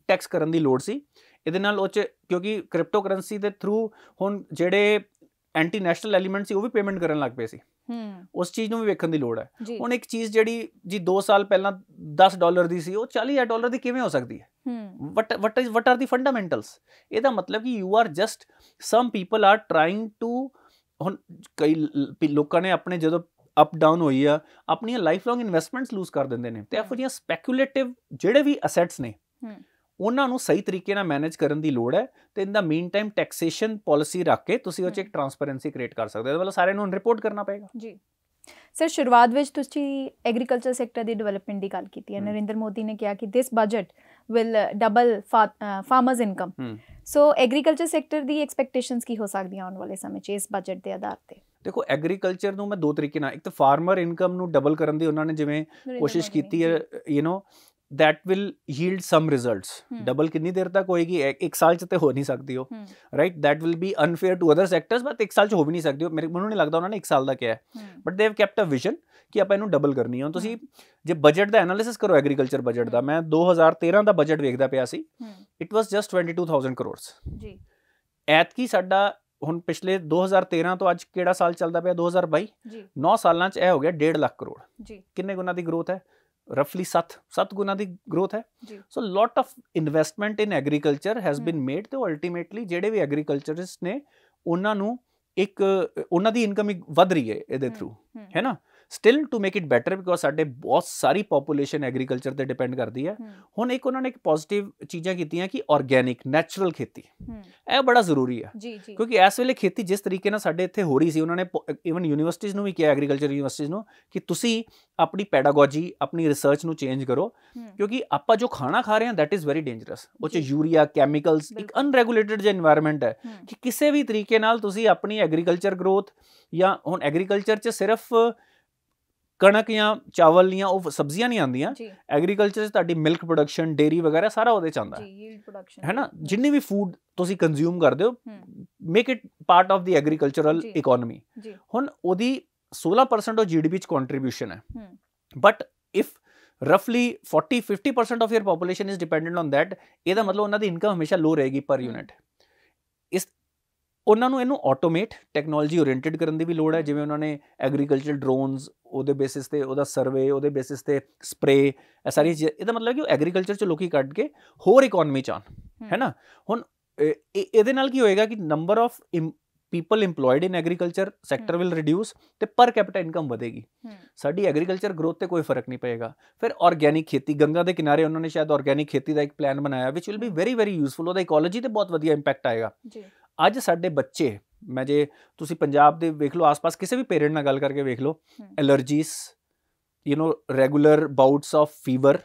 ਟੈਕਸ ਕਰਨ ਦੀ ਲੋੜ ਸੀ ਇਹਦੇ ਨਾਲ। ਉਹ 'ਚ ਕਿਉਂਕਿ ਕ੍ਰਿਪਟੋ ਕਰੰਸੀ ਦੇ ਥਰੂ ਹੁਣ ਜਿਹੜੇ ਐਂਟੀ ਨੈਸ਼ਨਲ ਐਲੀਮੈਂਟ ਸੀ, ਉਹ ਵੀ ਪੇਮੈਂਟ ਕਰਨ ਲੱਗ ਪਏ ਸੀ। ਉਸ ਚੀਜ਼ ਨੂੰ ਵੀ ਵੇਖਣ ਦੀ ਲੋੜ ਹੈ। ਹੁਣ ਇੱਕ ਚੀਜ਼ ਜਿਹੜੀ ਜੀ 2 ਸਾਲ ਪਹਿਲਾਂ $10 ਦੀ ਸੀ, ਉਹ $40,000 ਦੀ ਕਿਵੇਂ ਹੋ ਸਕਦੀ ਹੈ? what are the fundamentals? ਇਹਦਾ ਮਤਲਬ ਕਿ you are just, some people are trying to, ਹੁਣ ਕਈ ਲੋਕਾਂ ਨੇ ਆਪਣੇ ਜਦੋਂ ਅਪ ਡਾਊਨ ਹੋਈ ਆ, ਆਪਣੀਆਂ ਲਾਈਫ ਲੌਂਗ ਇਨਵੈਸਟਮੈਂਟਸ ਲੂਜ਼ ਕਰ ਦਿੰਦੇ ਨੇ, ਤੇ ਇਹੋ ਜਿਹੀਆਂ ਸਪੈਕੂਲੇਟਿਵ ਜਿਹੜੇ ਵੀ ਅਸੈਟਸ ਨੇ, ਉਹਨਾਂ ਨੂੰ ਸਹੀ ਤਰੀਕੇ ਨਾਲ ਮੈਨੇਜ ਕਰਨ ਦੀ ਲੋੜ ਹੈ। ਤੇ ਇਨ ਦਾ ਮੀਨ ਟਾਈਮ ਟੈਕਸੇਸ਼ਨ ਪਾਲਿਸੀ ਰੱਖ ਕੇ ਤੁਸੀਂ ਉਹ 'ਚ ਇੱਕ ਟਰਾਂਸਪੇਰੈਂਸੀ ਕ੍ਰੀਏਟ ਕਰ ਸਕਦੇ ਹੋ। ਇਹਦੇ ਵੱਲ ਸਾਰਿਆਂ ਨੂੰ ਰਿਪੋਰਟ ਕਰਨਾ ਪਏਗਾ ਜੀ। ਸਰ ਸ਼ੁਰੂਆਤ ਵਿੱਚ ਤੁਸੀਂ ਐਗਰੀਕਲਚਰ ਸੈਕਟਰ ਦੀ ਡਿਵੈਲਪਮੈਂਟ ਦੀ ਗੱਲ ਕੀਤੀ ਹੈ। ਨਰਿੰਦਰ ਮੋਦੀ ਨੇ ਕਿਹਾ ਕਿ this budget will double farmers income. So agriculture sector ਦੀ ਐਕਸਪੈਕਟੇਸ਼ਨਸ ਕੀ ਹੋ ਸਕਦੀਆਂ ਆਉਣ ਵਾਲੇ ਸਮੇਂ 'ਚ ਇਸ ਬਜਟ ਦੇ ਆਧਾਰ ਤੇ? ਦੇਖੋ ਐਗਰੀਕਲਚਰ ਨੂੰ ਮੈਂ ਦੋ ਤਰੀਕੇ ਨਾਲ, ਇੱਕ ਤਾਂ ਫਾਰਮਰ ਇਨਕਮ ਨੂੰ ਡਬਲ ਕਰਨ ਦੀ ਉਹਨਾਂ ਨੇ ਜਿਵੇਂ ਕੋਸ਼ਿਸ਼ ਕੀਤੀ ਹੈ, you know that will yield some results. Double कितनी देर तक होएगी, एक साल च तो हो नहीं सकती हो, right? That will be unfair to other sectors, but एक साल च हो भी नहीं सकती हो। ਮੈਨੂੰ ਨਹੀਂ ਲੱਗਦਾ ਉਹਨਾਂ ਨੇ ਇੱਕ ਸਾਲ ਦਾ ਕਿਹਾ ਹੈ, but they have kept a vision ਕਿ ਆਪਾਂ ਇਹਨੂੰ ਡਬਲ ਕਰਨੀ ਹੈ। ਤੁਸੀਂ ਜੇ ਬਜਟ ਦਾ ਐਨਾਲਿਸਿਸ ਕਰੋ ਐਗਰੀਕਲਚਰ ਬਜਟ ਦਾ, ਮੈਂ 2013 ਦਾ ਬਜਟ ਵੇਖਦਾ ਪਿਆ ਸੀ, ਇਟ ਵਾਸ ਜਸਟ 22,000 ਕਰੋੜਸ ਜੀ। ਐਤਕੀ ਸਾਡਾ ਹੁਣ ਪਿਛਲੇ 2013 ਤੋਂ ਅੱਜ ਕਿਹੜਾ ਸਾਲ ਚੱਲਦਾ ਪਿਆ, 2022 ਜੀ, 9 ਸਾਲਾਂ ਚ ਇਹ ਹੋ ਗਿਆ 1.5 ਲੱਖ ਕਰੋੜ ਜੀ। ਕਿੰਨੇ ਗੁਣਾ ਦੀ ਗਰੋਥ ਹੈ? roughly 7 ਗੁਣਾ ਦੀ growth ਹੈ। so lot of investment in agriculture has been made, ਤੇ ultimately ਜਿਹੜੇ ਵੀ ਐਗਰੀਕਲਚਰਿਸਟ ਨੇ ਉਹਨਾਂ ਨੂੰ ਇੱਕ ਉਹਨਾਂ ਦੀ ਇਨਕਮ ਵੱਧ ਰਹੀ ਹੈ ਇਹਦੇ ਥਰੂ, ਹੈ ਨਾ। still to make it better because ਸਾਡੇ ਬਹੁਤ ਸਾਰੀ population ਐਗਰੀਕਲਚਰ ਤੇ ਡਿਪੈਂਡ ਕਰਦੀ ਹੈ। ਹੁਣ ਇੱਕ ਉਹਨਾਂ ਨੇ ਇੱਕ ਪੋਜ਼ਿਟਿਵ ਚੀਜ਼ਾਂ ਕੀਤੀਆਂ ਕਿ ਆਰਗੈਨਿਕ ਨੈਚੁਰਲ ਖੇਤੀ, ਇਹ ਬੜਾ ਜ਼ਰੂਰੀ ਹੈ ਕਿਉਂਕਿ ਇਸ ਵੇਲੇ ਖੇਤੀ ਜਿਸ ਤਰੀਕੇ ਨਾਲ ਸਾਡੇ ਇੱਥੇ ਹੋ ਰਹੀ ਸੀ, ਉਹਨਾਂ ਨੇ ਇਵਨ ਯੂਨੀਵਰਸਿਟੀਜ਼ ਨੂੰ ਵੀ ਕਿਹਾ, ਐਗਰੀਕਲਚਰ ਯੂਨੀਵਰਸਿਟੀਜ਼ ਨੂੰ, ਕਿ ਤੁਸੀਂ ਆਪਣੀ ਪੈਡਾਗੋਜੀ ਆਪਣੀ ਰਿਸਰਚ ਨੂੰ ਚੇਂਜ ਕਰੋ ਕਿਉਂਕਿ ਆਪਾਂ ਜੋ ਖਾਣਾ ਖਾ ਰਹੇ ਹਾਂ ਦੈਟ ਇਜ਼ ਵੈਰੀ ਡੇਂਜਰਸ। ਉਹ 'ਚ ਯੂਰੀਆ, ਕੈਮੀਕਲਸ, ਇੱਕ ਅਨਰੈਗੂਲੇਟਡ ਜਿਹਾ ਇਨਵਾਇਰਮੈਂਟ ਹੈ ਕਿ ਕਿਸੇ ਵੀ ਤਰੀਕੇ ਨਾਲ ਤੁਸੀਂ ਆਪਣੀ ਐਗਰੀਕਲਚਰ ਗਰੋਥ, ਜਾਂ ਹੁਣ ਐਗਰੀਕਲਚਰ 'ਚ ਸਿਰਫ ਕਣਕ ਜਾਂ ਚਾਵਲ ਜਾਂ ਉਹ ਸਬਜ਼ੀਆਂ ਨਹੀਂ ਆਉਂਦੀਆਂ, ਐਗਰੀਕਲਚਰ 'ਚ ਤੁਹਾਡੀ ਮਿਲਕ ਪ੍ਰੋਡਕਸ਼ਨ, ਡੇਅਰੀ ਵਗੈਰਾ ਸਾਰਾ ਉਹਦੇ 'ਚ ਆਉਂਦਾ ਹੈ ਨਾ। ਜਿੰਨੀ ਵੀ ਫੂਡ ਤੁਸੀਂ ਕੰਜ਼ਿਊਮ ਕਰਦੇ ਹੋ, make it part of the agricultural economy. ਹੁਣ ਉਹਦੀ 16% ਉਹ GDP 'ਚ ਕੰਟਰੀਬਿਊਸ਼ਨ ਹੈ, but if roughly 40-50% of your population is dependent on that, ਇਹਦਾ ਮਤਲਬ ਉਹਨਾਂ ਦੀ ਇਨਕਮ ਹਮੇਸ਼ਾ ਲੋ ਰਹੇਗੀ ਪਰ ਯੂਨਿਟ। ਇਸ ਉਹਨਾਂ ਨੂੰ ਇਹਨੂੰ ਆਟੋਮੇਟ, ਟੈਕਨੋਲੋਜੀ ਓਰੀਐਂਟਡ ਕਰਨ ਦੀ ਵੀ ਲੋੜ ਹੈ, ਜਿਵੇਂ ਉਹਨਾਂ ਨੇ ਐਗਰੀਕਲਚਰ ਡਰੋਨਸ, ਉਹਦੇ ਬੇਸਿਸ ਤੇ ਉਹਦਾ ਸਰਵੇ, ਉਹਦੇ ਬੇਸਿਸ ਤੇ ਸਪਰੇ, ਇਹ ਸਾਰੀ ਚੀਜ਼ਾਂ। ਇਹਦਾ ਮਤਲਬ ਕਿ ਉਹ ਐਗਰੀਕਲਚਰ 'ਚ ਲੋਕੀ ਕੱਢ ਕੇ ਹੋਰ ਇਕੋਨਮੀ 'ਚ ਆਉਣ, ਹੈ ਨਾ। ਹੁਣ ਇਹਦੇ ਨਾਲ ਕੀ ਹੋਏਗਾ ਕਿ number of people employed in agriculture sector will reduce ਤੇ per capita income ਵਧੇਗੀ। ਸਾਡੀ ਐਗਰੀਕਲਚਰ ਗਰੋਥ ਤੇ ਕੋਈ ਫਰਕ ਨਹੀਂ ਪਏਗਾ। ਫਿਰ ਆਰਗੈਨਿਕ ਖੇਤੀ, ਗੰਗਾ ਦੇ ਕਿਨਾਰੇ ਉਹਨਾਂ ਨੇ ਸ਼ਾਇਦ ਆਰਗੈਨਿਕ ਖੇਤੀ ਦਾ ਇੱਕ ਪਲਾਨ ਬਣਾਇਆ which will be very very useful, ਉਹਦਾ ਇਕੋਲੋਜੀ ਤੇ ਬਹੁਤ ਵਧੀਆ ਇੰਪੈਕਟ ਆਏਗਾ। ਅੱਜ ਸਾਡੇ ਬੱਚੇ, ਮੈਂ ਜੇ ਤੁਸੀਂ ਪੰਜਾਬ ਦੇ ਵੇਖ ਲਓ, ਆਸ-ਪਾਸ ਕਿਸੇ ਵੀ ਪੇਰੈਂਟ ਨਾਲ ਗੱਲ ਕਰਕੇ ਵੇਖ ਲਓ, allergies, you know regular bouts of fever,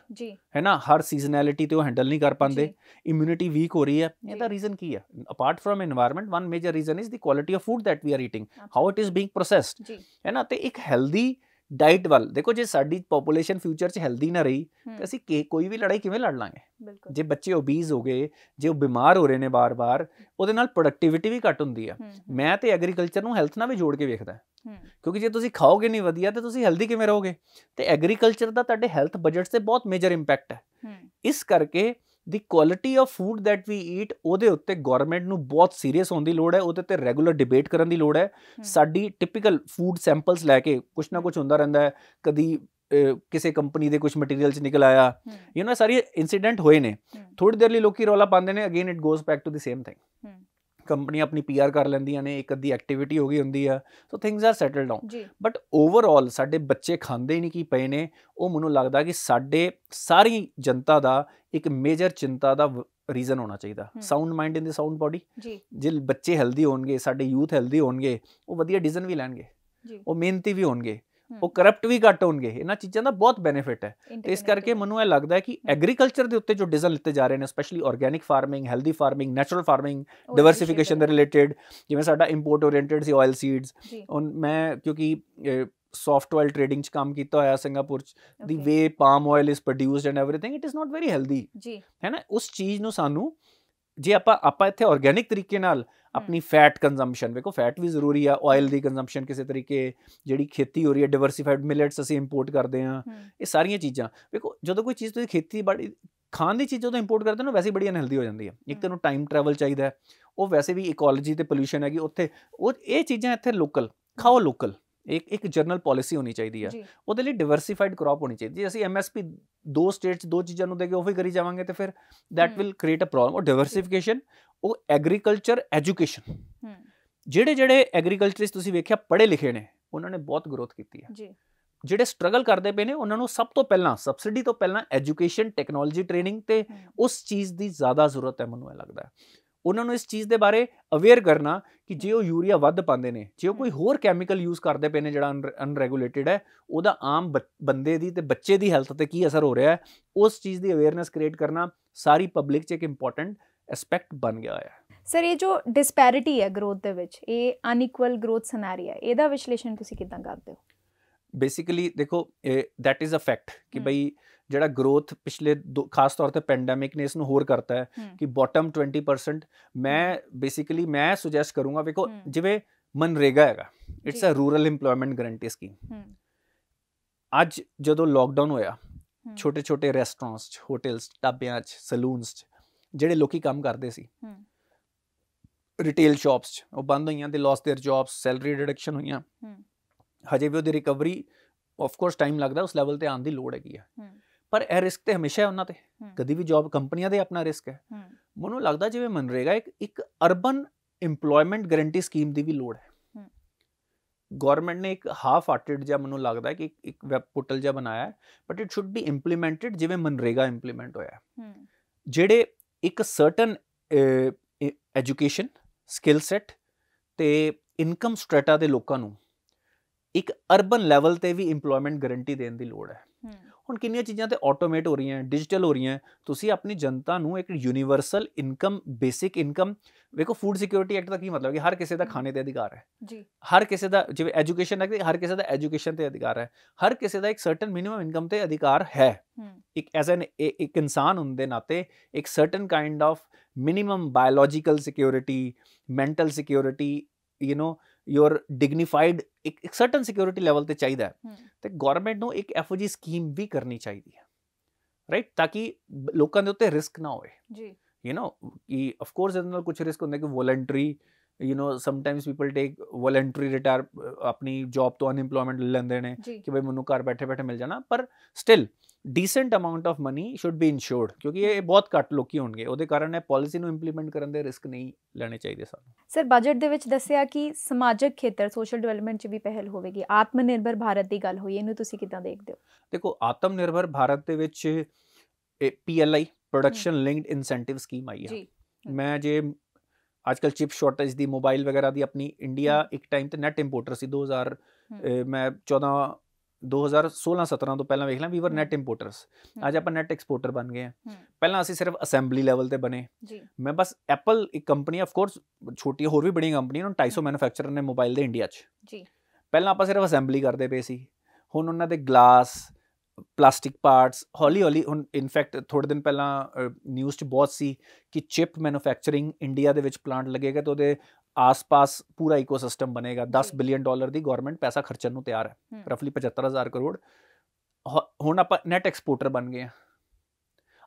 ਹੈ ਨਾ, ਹਰ ਸੀਜ਼ਨੈਲਿਟੀ ਤੇ ਉਹ ਹੈਂਡਲ ਨਹੀਂ ਕਰ ਪਾਉਂਦੇ, ਇਮਿਊਨਿਟੀ ਵੀਕ ਹੋ ਰਹੀ ਹੈ। ਇਹਦਾ ਰੀਜ਼ਨ ਕੀ ਹੈ? Apart from environment, one major reason is the quality of food that we are eating, how it is being processed, ਹੈ ਨਾ। ਤੇ ਇੱਕ ਹੈਲਦੀ ਡਾਈਟ ਵੱਲ ਦੇਖੋ, ਜੇ ਸਾਡੀ ਪੋਪੂਲੇਸ਼ਨ ਫਿਊਚਰ 'ਚ ਹੈਲਦੀ ਨਾ ਰਹੀ ਤੇ ਅਸੀਂ ਕੋਈ ਵੀ ਲੜਾਈ ਕਿਵੇਂ ਲੜ ਲਾਂਗੇ? ਜੇ ਬੱਚੇ ਓਬੀਜ਼ ਹੋ ਗਏ, ਜੇ ਉਹ ਬਿਮਾਰ ਹੋ ਰਹੇ ਨੇ ਬਾਰ-ਬਾਰ, ਉਹਦੇ ਨਾਲ ਪ੍ਰੋਡਕਟਿਵਿਟੀ ਵੀ ਘੱਟ ਹੁੰਦੀ ਆ। ਮੈਂ ਤੇ ਐਗਰੀਕਲਚਰ ਨੂੰ ਹੈਲਥ ਨਾਲ ਵੀ ਜੋੜ ਕੇ ਵੇਖਦਾ, ਕਿਉਂਕਿ ਜੇ ਤੁਸੀਂ ਖਾਓਗੇ ਨਹੀਂ ਵਧੀਆ ਤੇ ਤੁਸੀਂ ਹੈਲਦੀ ਕਿਵੇਂ ਰਹੋਗੇ? ਤੇ ਐਗਰੀਕਲਚਰ ਦਾ ਤੁਹਾਡੇ ਹੈਲਥ ਬਜਟ 'ਤੇ ਬਹੁਤ ਮੇਜਰ ਇੰਪੈਕਟ ਹੈ। ਇਸ ਕਰਕੇ the quality of food that we eat, ਉਹਦੇ ਉੱਤੇ ਗੌਰਮੈਂਟ ਨੂੰ ਬਹੁਤ ਸੀਰੀਅਸ ਹੋਣ ਦੀ ਲੋੜ ਹੈ, ਉਹਦੇ 'ਤੇ ਰੈਗੂਲਰ ਡਿਬੇਟ ਕਰਨ ਦੀ ਲੋੜ ਹੈ। ਸਾਡੀ ਟਿਪੀਕਲ ਫੂਡ ਸੈਂਪਲਸ ਲੈ ਕੇ ਕੁਛ ਨਾ ਕੁਛ ਹੁੰਦਾ ਰਹਿੰਦਾ ਹੈ, ਕਦੀ ਕਿਸੇ ਕੰਪਨੀ ਦੇ ਕੁਛ ਮਟੀਰੀਅਲ 'ਚ ਨਿਕਲ ਆਇਆ, ਯੂ ਨੋ, ਸਾਰੀ ਇੰਸੀਡੈਂਟ ਹੋਏ ਨੇ। ਥੋੜ੍ਹੀ ਦੇਰ ਲਈ ਲੋਕੀ ਰੌਲਾ ਪਾਉਂਦੇ ਨੇ, again it goes back to the same thing. ਕੰਪਨੀਆਂ ਆਪਣੀ PR ਕਰ ਲੈਂਦੀਆਂ ਨੇ, ਇੱਕ ਅੱਧੀ ਐਕਟੀਵਿਟੀ ਹੋ ਗਈ ਹੁੰਦੀ ਆ, so things are settle down. But overall ਸਾਡੇ ਬੱਚੇ ਖਾਂਦੇ ਹੀ ਨਹੀਂ ਕੀ ਪਏ ਨੇ, ਉਹ ਮੈਨੂੰ ਲੱਗਦਾ ਕਿ ਸਾਡੇ ਸਾਰੀ ਜਨਤਾ ਦਾ ਇੱਕ ਮੇਜਰ ਚਿੰਤਾ ਦਾ ਰੀਜ਼ਨ ਹੋਣਾ ਚਾਹੀਦਾ। ਸਾਊਂਡ ਮਾਈਂਡ ਇਨ ਦੀ ਸਾਊਂਡ ਬੋਡੀ। ਜੇ ਬੱਚੇ ਹੈਲਦੀ ਹੋਣਗੇ, ਸਾਡੇ ਯੂਥ ਹੈਲਦੀ ਹੋਣਗੇ, ਉਹ ਵਧੀਆ ਡਿਸੀਜ਼ਨ ਵੀ ਲੈਣਗੇ, ਉਹ ਮਿਹਨਤੀ ਵੀ ਹੋਣਗੇ, ਉਹ ਕਰਪਟ ਵੀ ਘੱਟ ਹੋਣਗੇ। ਇਹਨਾਂ ਚੀਜ਼ਾਂ ਦਾ ਬਹੁਤ ਬੈਨੀਫਿਟ ਹੈ। ਤੇ ਇਸ ਕਰਕੇ ਮੈਨੂੰ ਇਹ ਲੱਗਦਾ ਹੈ ਕਿ ਐਗਰੀਕਲਚਰ ਦੇ ਉੱਤੇ ਜੋ ਡਿਸੀਜ਼ਨ ਲਿੱਤੇ ਜਾ ਰਹੇ ਨੇ, specially organic farming, healthy farming, natural farming, diversification ਦੇ ਰਿਲੇਟਡ, ਜਿਵੇਂ ਸਾਡਾ ਇੰਪੋਰਟ ਓਰੀਐਂਟਡ ਸੀ ਆਇਲ ਸੀਡਸ। ਹੁਣ ਮੈਂ ਕਿਉਂਕਿ ਸੌਫਟ ਆਇਲ ਟ੍ਰੇਡਿੰਗ 'ਚ ਕੰਮ ਕੀਤਾ ਹੋਇਆ ਸਿੰਗਾਪੁਰ 'ਚ, the way palm oil is produced and everything, it is not very healthy, ਹੈ ਨਾ। ਉਸ ਚੀਜ਼ ਨੂੰ ਸਾਨੂੰ, ਜੇ ਆਪਾਂ ਇੱਥੇ ਆਰਗੈਨਿਕ ਤਰੀਕੇ ਨਾਲ ਆਪਣੀ ਫੈਟ ਕੰਜ਼ੰਪਸ਼ਨ, ਵੇਖੋ ਫੈਟ ਵੀ ਜ਼ਰੂਰੀ ਆ, ਆਇਲ ਦੀ ਕੰਜ਼ੰਪਸ਼ਨ ਕਿਸੇ ਤਰੀਕੇ, ਜਿਹੜੀ ਖੇਤੀ ਹੋ ਰਹੀ ਹੈ, ਡਾਈਵਰਸਿਫਾਈਡ ਮਿਲਟਸ ਅਸੀਂ ਇੰਪੋਰਟ ਕਰਦੇ ਹਾਂ, ਇਹ ਸਾਰੀਆਂ ਚੀਜ਼ਾਂ ਵੇਖੋ। ਜਦੋਂ ਕੋਈ ਚੀਜ਼ ਤੁਸੀਂ ਖੇਤੀਬਾੜੀ ਖਾਣ ਦੀ ਚੀਜ਼ ਜਦੋਂ ਇੰਪੋਰਟ ਕਰਦੇ ਹੋ, ਵੈਸੇ ਬੜੀ ਅਨਹੈਲਦੀ ਹੋ ਜਾਂਦੀ ਹੈ। ਇੱਕ ਤੈਨੂੰ ਟਾਈਮ ਟਰੈਵਲ ਚਾਹੀਦਾ, ਉਹ ਵੈਸੇ ਵੀ ਇਕੋਲੋਜੀ ਤੇ ਪੋਲਿਊਸ਼ਨ ਹੈਗੀ ਉੱਥੇ, ਉਹ ਇਹ ਚੀਜ਼ਾਂ ਇੱਥੇ ਲੋਕਲ ਖਾਓ, ਲੋਕਲ ਇੱਕ ਜਨਰਲ ਪਾਲਿਸੀ ਹੋਣੀ ਚਾਹੀਦੀ ਆ। ਉਹਦੇ ਲਈ ਡਾਈਵਰਸਿਫਾਈਡ ਕ੍ਰੌਪ ਹੋਣੀ ਚਾਹੀਦੀ। ਜੇ ਅਸੀਂ MSP 2 ਸਟੇਟਸ 2 ਚੀਜ਼ਾਂ ਨੂੰ ਦੇ ਕੇ ਉਹ ਹੀ ਕਰੀ ਜਾਵਾਂਗੇ ਤੇ ਫਿਰ that will create a problem. ਉਹ ਡਾਈਵਰਸਿਫਿਕੇਸ਼ਨ, ਉਹ ਐਗਰੀਕਲਚਰ ਐਜੂਕੇਸ਼ਨ, ਜਿਹੜੇ ਐਗਰੀਕਲਚਰਿਸਟ ਤੁਸੀਂ ਵੇਖਿਆ ਪੜ੍ਹੇ ਲਿਖੇ ਨੇ, ਉਹਨਾਂ ਨੇ ਬਹੁਤ ਗਰੋਥ ਕੀਤੀ ਹੈ। ਜਿਹੜੇ ਸਟਰਗਲ ਕਰਦੇ ਪਏ ਨੇ, ਉਹਨਾਂ ਨੂੰ ਸਭ ਤੋਂ ਪਹਿਲਾਂ, ਸਬਸਿਡੀ ਤੋਂ ਪਹਿਲਾਂ ਐਜੂਕੇਸ਼ਨ, ਟੈਕਨੋਲੋਜੀ ਟ੍ਰੇਨਿੰਗ ਤੇ ਉਸ ਚੀਜ਼ ਦੀ ਜ਼ਿਆਦਾ ਜ਼ਰੂਰਤ ਹੈ। ਮੈਨੂੰ ਇਹ ਲੱਗਦਾ ਹੈ ਉਹਨਾਂ ਨੂੰ ਇਸ ਚੀਜ਼ ਦੇ ਬਾਰੇ ਅਵੇਅਰ ਕਰਨਾ ਕਿ ਜੇ ਉਹ ਯੂਰੀਆ ਵੱਧ ਪਾਉਂਦੇ ਨੇ, ਜੇ ਉਹ ਕੋਈ ਹੋਰ ਕੈਮੀਕਲ ਯੂਜ਼ ਕਰਦੇ ਪਏ ਨੇ ਜਿਹੜਾ ਅਨਰੈਗੂਲੇਟਿਡ ਹੈ, ਉਹਦਾ ਆਮ ਬੰਦੇ ਦੀ ਤੇ ਬੱਚੇ ਦੀ ਹੈਲਥ 'ਤੇ ਕੀ ਅਸਰ ਹੋ ਰਿਹਾ ਹੈ, ਉਸ ਚੀਜ਼ ਦੀ ਅਵੇਅਰਨੈਸ ਕ੍ਰੀਏਟ ਕਰਨਾ ਸਾਰੀ ਪਬਲਿਕ 'ਚ ਇੱਕ ਇੰਪੋਰਟੈਂਟ ਐਸਪੈਕਟ ਬਣ ਗਿਆ ਹੈ। ਸਰ ਇਹ ਜੋ ਡਿਸਪੈਰਿਟੀ ਹੈ ਗਰੋਥ ਦੇ ਵਿੱਚ, ਇਹ ਅਨਇਕੁਅਲ ਗਰੋਥ ਸਿਨੈਰੀਓ ਹੈ, ਇਹਦਾ ਵਿਸ਼ਲੇਸ਼ਣ ਤੁਸੀਂ ਕਿੱਦਾਂ ਕਰਦੇ ਹੋ? ਬੇਸਿਕਲੀ ਦੇਖੋ ਦੈਟ ਇਜ਼ ਅ ਫੈਕਟ ਕਿ ਬਈ ਜਿਹੜਾ ਗਰੋਥ ਪਿਛਲੇ ਖਾਸ ਤੌਰ ਤੇ ਪੈਂਡੈਮਿਕ ਨੇ ਇਸ ਨੂੰ ਹੋਰ ਕਰਤਾ ਹੈ ਕਿ ਬੋਟਮ 20%। ਮੈਂ ਸੁਜੈਸਟ ਕਰੂੰਗਾ, ਵੇਖੋ ਜਿਵੇਂ ਮਨਰੇਗਾ ਹੈਗਾ, it's a rural employment guarantee scheme. ਅੱਜ ਜਦੋਂ ਲੋਕਡਾਊਨ ਹੋਇਆ, ਛੋਟੇ ਛੋਟੇ ਰੈਸਟੋਰੈਂਟਸ 'ਚ, ਹੋਟਲਸ, ਢਾਬਿਆਂ 'ਚ, ਸਲੂਨਸ 'ਚ ਜਿਹੜੇ ਲੋਕੀ ਕੰਮ ਕਰਦੇ ਸੀ, ਰਿਟੇਲ ਸ਼ਾਪਸ 'ਚ, ਉਹ ਬੰਦ ਹੋਈਆਂ, they lose their jobs, salary reduction ਹੋਈਆਂ। ਹਜੇ ਵੀ ਉਹਦੀ ਰਿਕਵਰੀ ਆਫ ਕੋਰਸ ਟਾਈਮ ਲੱਗਦਾ, ਉਸ ਲੈਵਲ ਤੇ ਆਉਣ ਦੀ ਲੋੜ ਹੈਗੀ ਆ, ਪਰ ਇਹ ਰਿਸਕ ਤੇ ਹਮੇਸ਼ਾ ਹੈ ਉਹਨਾਂ ਤੇ, ਕਦੀ ਵੀ ਜੌਬ ਕੰਪਨੀਆਂ ਦੇ ਆਪਣਾ ਰਿਸਕ ਹੈ। ਮੈਨੂੰ ਲੱਗਦਾ ਜਿਵੇਂ ਮਨਰੇਗਾ ਇੱਕ ਅਰਬਨ ਏਮਪਲੋਇਮੈਂਟ ਗਰੰਟੀ ਸਕੀਮ ਦੀ ਵੀ ਲੋੜ ਹੈ। ਗੌਰਮੈਂਟ ਨੇ ਇੱਕ ਹਾਫ ਹਾਰਟਡ ਜਿਹਾ ਮੈਨੂੰ ਲੱਗਦਾ ਕਿ ਇੱਕ ਵੈਬ ਪੋਰਟਲ ਜਿਹਾ ਬਣਾਇਆ, but it should be implemented ਜਿਵੇਂ ਮਨਰੇਗਾ ਇੰਪਲੀਮੈਂਟ ਹੋਇਆ, ਜਿਹੜੇ ਇੱਕ ਸਰਟਨ ਐਜੂਕੇਸ਼ਨ, ਸਕਿੱਲ ਸੈਟ ਤੇ ਇਨਕਮ ਸਟ੍ਰੈਟਾ ਦੇ ਲੋਕਾਂ ਨੂੰ ਇੱਕ ਅਰਬਨ ਲੈਵਲ ਤੇ ਵੀ ਇੰਪਲੋਇਮੈਂਟ ਗਰੰਟੀ ਦੇਣ ਦੀ ਲੋੜ ਹੈ। ਹੁਣ ਕਿੰਨੀਆਂ ਚੀਜ਼ਾਂ ਤੇ ਆਟੋਮੇਟ ਹੋ ਰਹੀਆਂ, ਡਿਜੀਟਲ ਹੋ ਰਹੀਆਂ, ਤੁਸੀਂ ਆਪਣੀ ਜਨਤਾ ਨੂੰ ਇੱਕ ਯੂਨੀਵਰਸਲ ਇਨਕਮ, ਬੇਸਿਕ ਇਨਕਮ, ਵੇਖੋ ਫੂਡ ਸਿਕਿਉਰਿਟੀ ਐਕਟ ਦਾ ਕੀ ਮਤਲਬ ਕਿ ਹਰ ਕਿਸੇ ਦਾ ਖਾਣੇ ਤੇ ਅਧਿਕਾਰ ਹੈ ਜੀ, ਹਰ ਕਿਸੇ ਦਾ, ਜਿਵੇਂ ਐਜੂਕੇਸ਼ਨ ਐਕਟ ਹਰ ਕਿਸੇ ਦਾ ਐਜੂਕੇਸ਼ਨ ਤੇ ਅਧਿਕਾਰ ਹੈ, ਹਰ ਕਿਸੇ ਦਾ ਇੱਕ ਸਰਟਨ ਮਿਨੀਮਮ ਇਨਕਮ ਤੇ ਅਧਿਕਾਰ ਹੈ। ਇੱਕ ਐਜ਼ ਐਨ ਇੱਕ ਇਨਸਾਨ ਹੋਣ ਦੇ ਨਾਤੇ ਇੱਕ certain kind of minimum biological security, mental security, you know your dignified ਇੱਕ ਸਰਟਨ ਸਿਕਿਉਰਿਟੀ ਲੈਵਲ ਤੇ ਚਾਹੀਦਾ ਹੈ, ਤੇ ਗੌਰਮੈਂਟ ਨੂੰ ਇੱਕ ਇਹੋ ਜਿਹੀ ਸਕੀਮ ਵੀ ਕਰਨੀ ਚਾਹੀਦੀ ਹੈ, ਰਾਈਟ, ਤਾਂ ਕਿ ਲੋਕਾਂ ਦੇ ਉੱਤੇ ਰਿਸਕ ਨਾ ਹੋਵੇ ਜੀ। ਯੂ ਨੋ ਕਿ ਆਫ ਕੋਰਸ ਇਹਦੇ ਨਾਲ ਕੁਝ ਰਿਸਕ ਹੁੰਦਾ ਕਿ voluntary, you know sometimes people take voluntary retire, ਆਪਣੀ ਜੌਬ ਤੋਂ ਅਨਇੰਪਲੋਇਮੈਂਟ ਲੈ ਲੈਂਦੇ ਨੇ ਕਿ ਬਈ ਮੈਨੂੰ ਘਰ ਬੈਠੇ ਬੈਠੇ ਮਿਲ ਜਾਣਾ, ਪਰ still decent amount of money should be insured, ਕਿਉਂਕਿ ਇਹ ਬਹੁਤ ਘੱਟ ਲੋਕੀ ਹੋਣਗੇ, ਉਹਦੇ ਕਾਰਨ ਇਹ ਪਾਲਿਸੀ ਨੂੰ ਇੰਪਲੀਮੈਂਟ ਕਰਨ ਦੇ ਰਿਸਕ ਨਹੀਂ ਲੈਣੇ ਚਾਹੀਦੇ ਸਾਨੂੰ। ਸਰ ਬਜਟ ਦੇ ਵਿੱਚ ਦੱਸਿਆ ਕਿ ਸਮਾਜਿਕ ਖੇਤਰ, ਸੋਸ਼ਲ ਡਿਵੈਲਪਮੈਂਟ 'ਚ ਵੀ ਪਹਿਲ ਹੋਵੇਗੀ, ਆਤਮ ਨਿਰਭਰ ਭਾਰਤ ਦੀ ਗੱਲ ਹੋਈ, ਇਹਨੂੰ ਤੁਸੀਂ ਕਿੱਦਾਂ ਦੇਖਦੇ ਹੋ? ਦੇਖੋ ਆਤਮ ਨਿਰਭਰ ਭਾਰਤ ਦੇ ਵਿੱਚ PLI, production linked incentive scheme ਆਈ ਹੈ। ਮੈਂ ਜੇ ਅੱਜ ਕੱਲ੍ਹ ਚਿਪ ਸ਼ਾਰਟੇਜ ਦੀ, ਮੋਬਾਈਲ ਵਗੈਰਾ ਦੀ, ਆਪਣੀ ਇੰਡੀਆ ਇੱਕ ਟਾਈਮ ਤੇ ਨੈਟ ਇੰਪੋਰਟਰ ਸੀ, 2016-17 ਤੋਂ ਪਹਿਲਾਂ ਵੇਖ ਲਾਂ, ਵੀ ਵਰ ਨੈਟ ਇੰਪੋਰਟਰਸ, ਅੱਜ ਆਪਾਂ ਨੈਟ ਐਕਸਪੋਰਟਰ ਬਣ ਗਏ ਹਾਂ। ਪਹਿਲਾਂ ਅਸੀਂ ਸਿਰਫ ਅਸੈਂਬਲੀ ਲੈਵਲ ਤੇ ਬਣੇ। ਮੈਂ ਬਸ ਐਪਲ ਇੱਕ ਕੰਪਨੀ, ਆਫ ਕੋਰਸ ਛੋਟੀਆਂ ਹੋਰ ਵੀ ਬੜੀਆਂ ਕੰਪਨੀਆਂ, ਹੁਣ 250 ਮੈਨੂਫੈਕਚਰਰ ਨੇ ਮੋਬਾਈਲ ਦੇ ਇੰਡੀਆ 'ਚ। ਪਹਿਲਾਂ ਆਪਾਂ ਸਿਰਫ ਅਸੈਂਬਲੀ ਕਰਦੇ ਪਏ ਸੀ, ਹੁਣ ਉਹਨਾਂ ਦੇ ਗਲਾਸ, ਪਲਾਸਟਿਕ ਪਾਰਟਸ, ਹੌਲੀ ਹੌਲੀ, ਹੁਣ ਇਨਫੈਕਟ ਥੋੜ੍ਹੇ ਦਿਨ ਪਹਿਲਾਂ ਨਿਊਜ਼ 'ਚ ਬਹੁਤ ਸੀ ਕਿ ਚਿਪ ਮੈਨੂਫੈਕਚਰਿੰਗ ਇੰਡੀਆ ਦੇ ਵਿੱਚ ਪਲਾਂਟ ਲੱਗੇਗਾ, ਤੇ ਉਹਦੇ ਆਸ-ਪਾਸ ਪੂਰਾ ਇਕੋਸਿਸਟਮ ਬਣੇਗਾ। $10 ਬਿਲੀਅਨ ਦੀ ਗਵਰਨਮੈਂਟ ਪੈਸਾ ਖਰਚਣ ਨੂੰ ਤਿਆਰ ਹੈ, ਰਫਲੀ 75,000 ਕਰੋੜ। ਹੁਣ ਆਪਾਂ ਨੈਟ ਐਕਸਪੋਰਟਰ ਬਣ ਗਏ ਹਾਂ।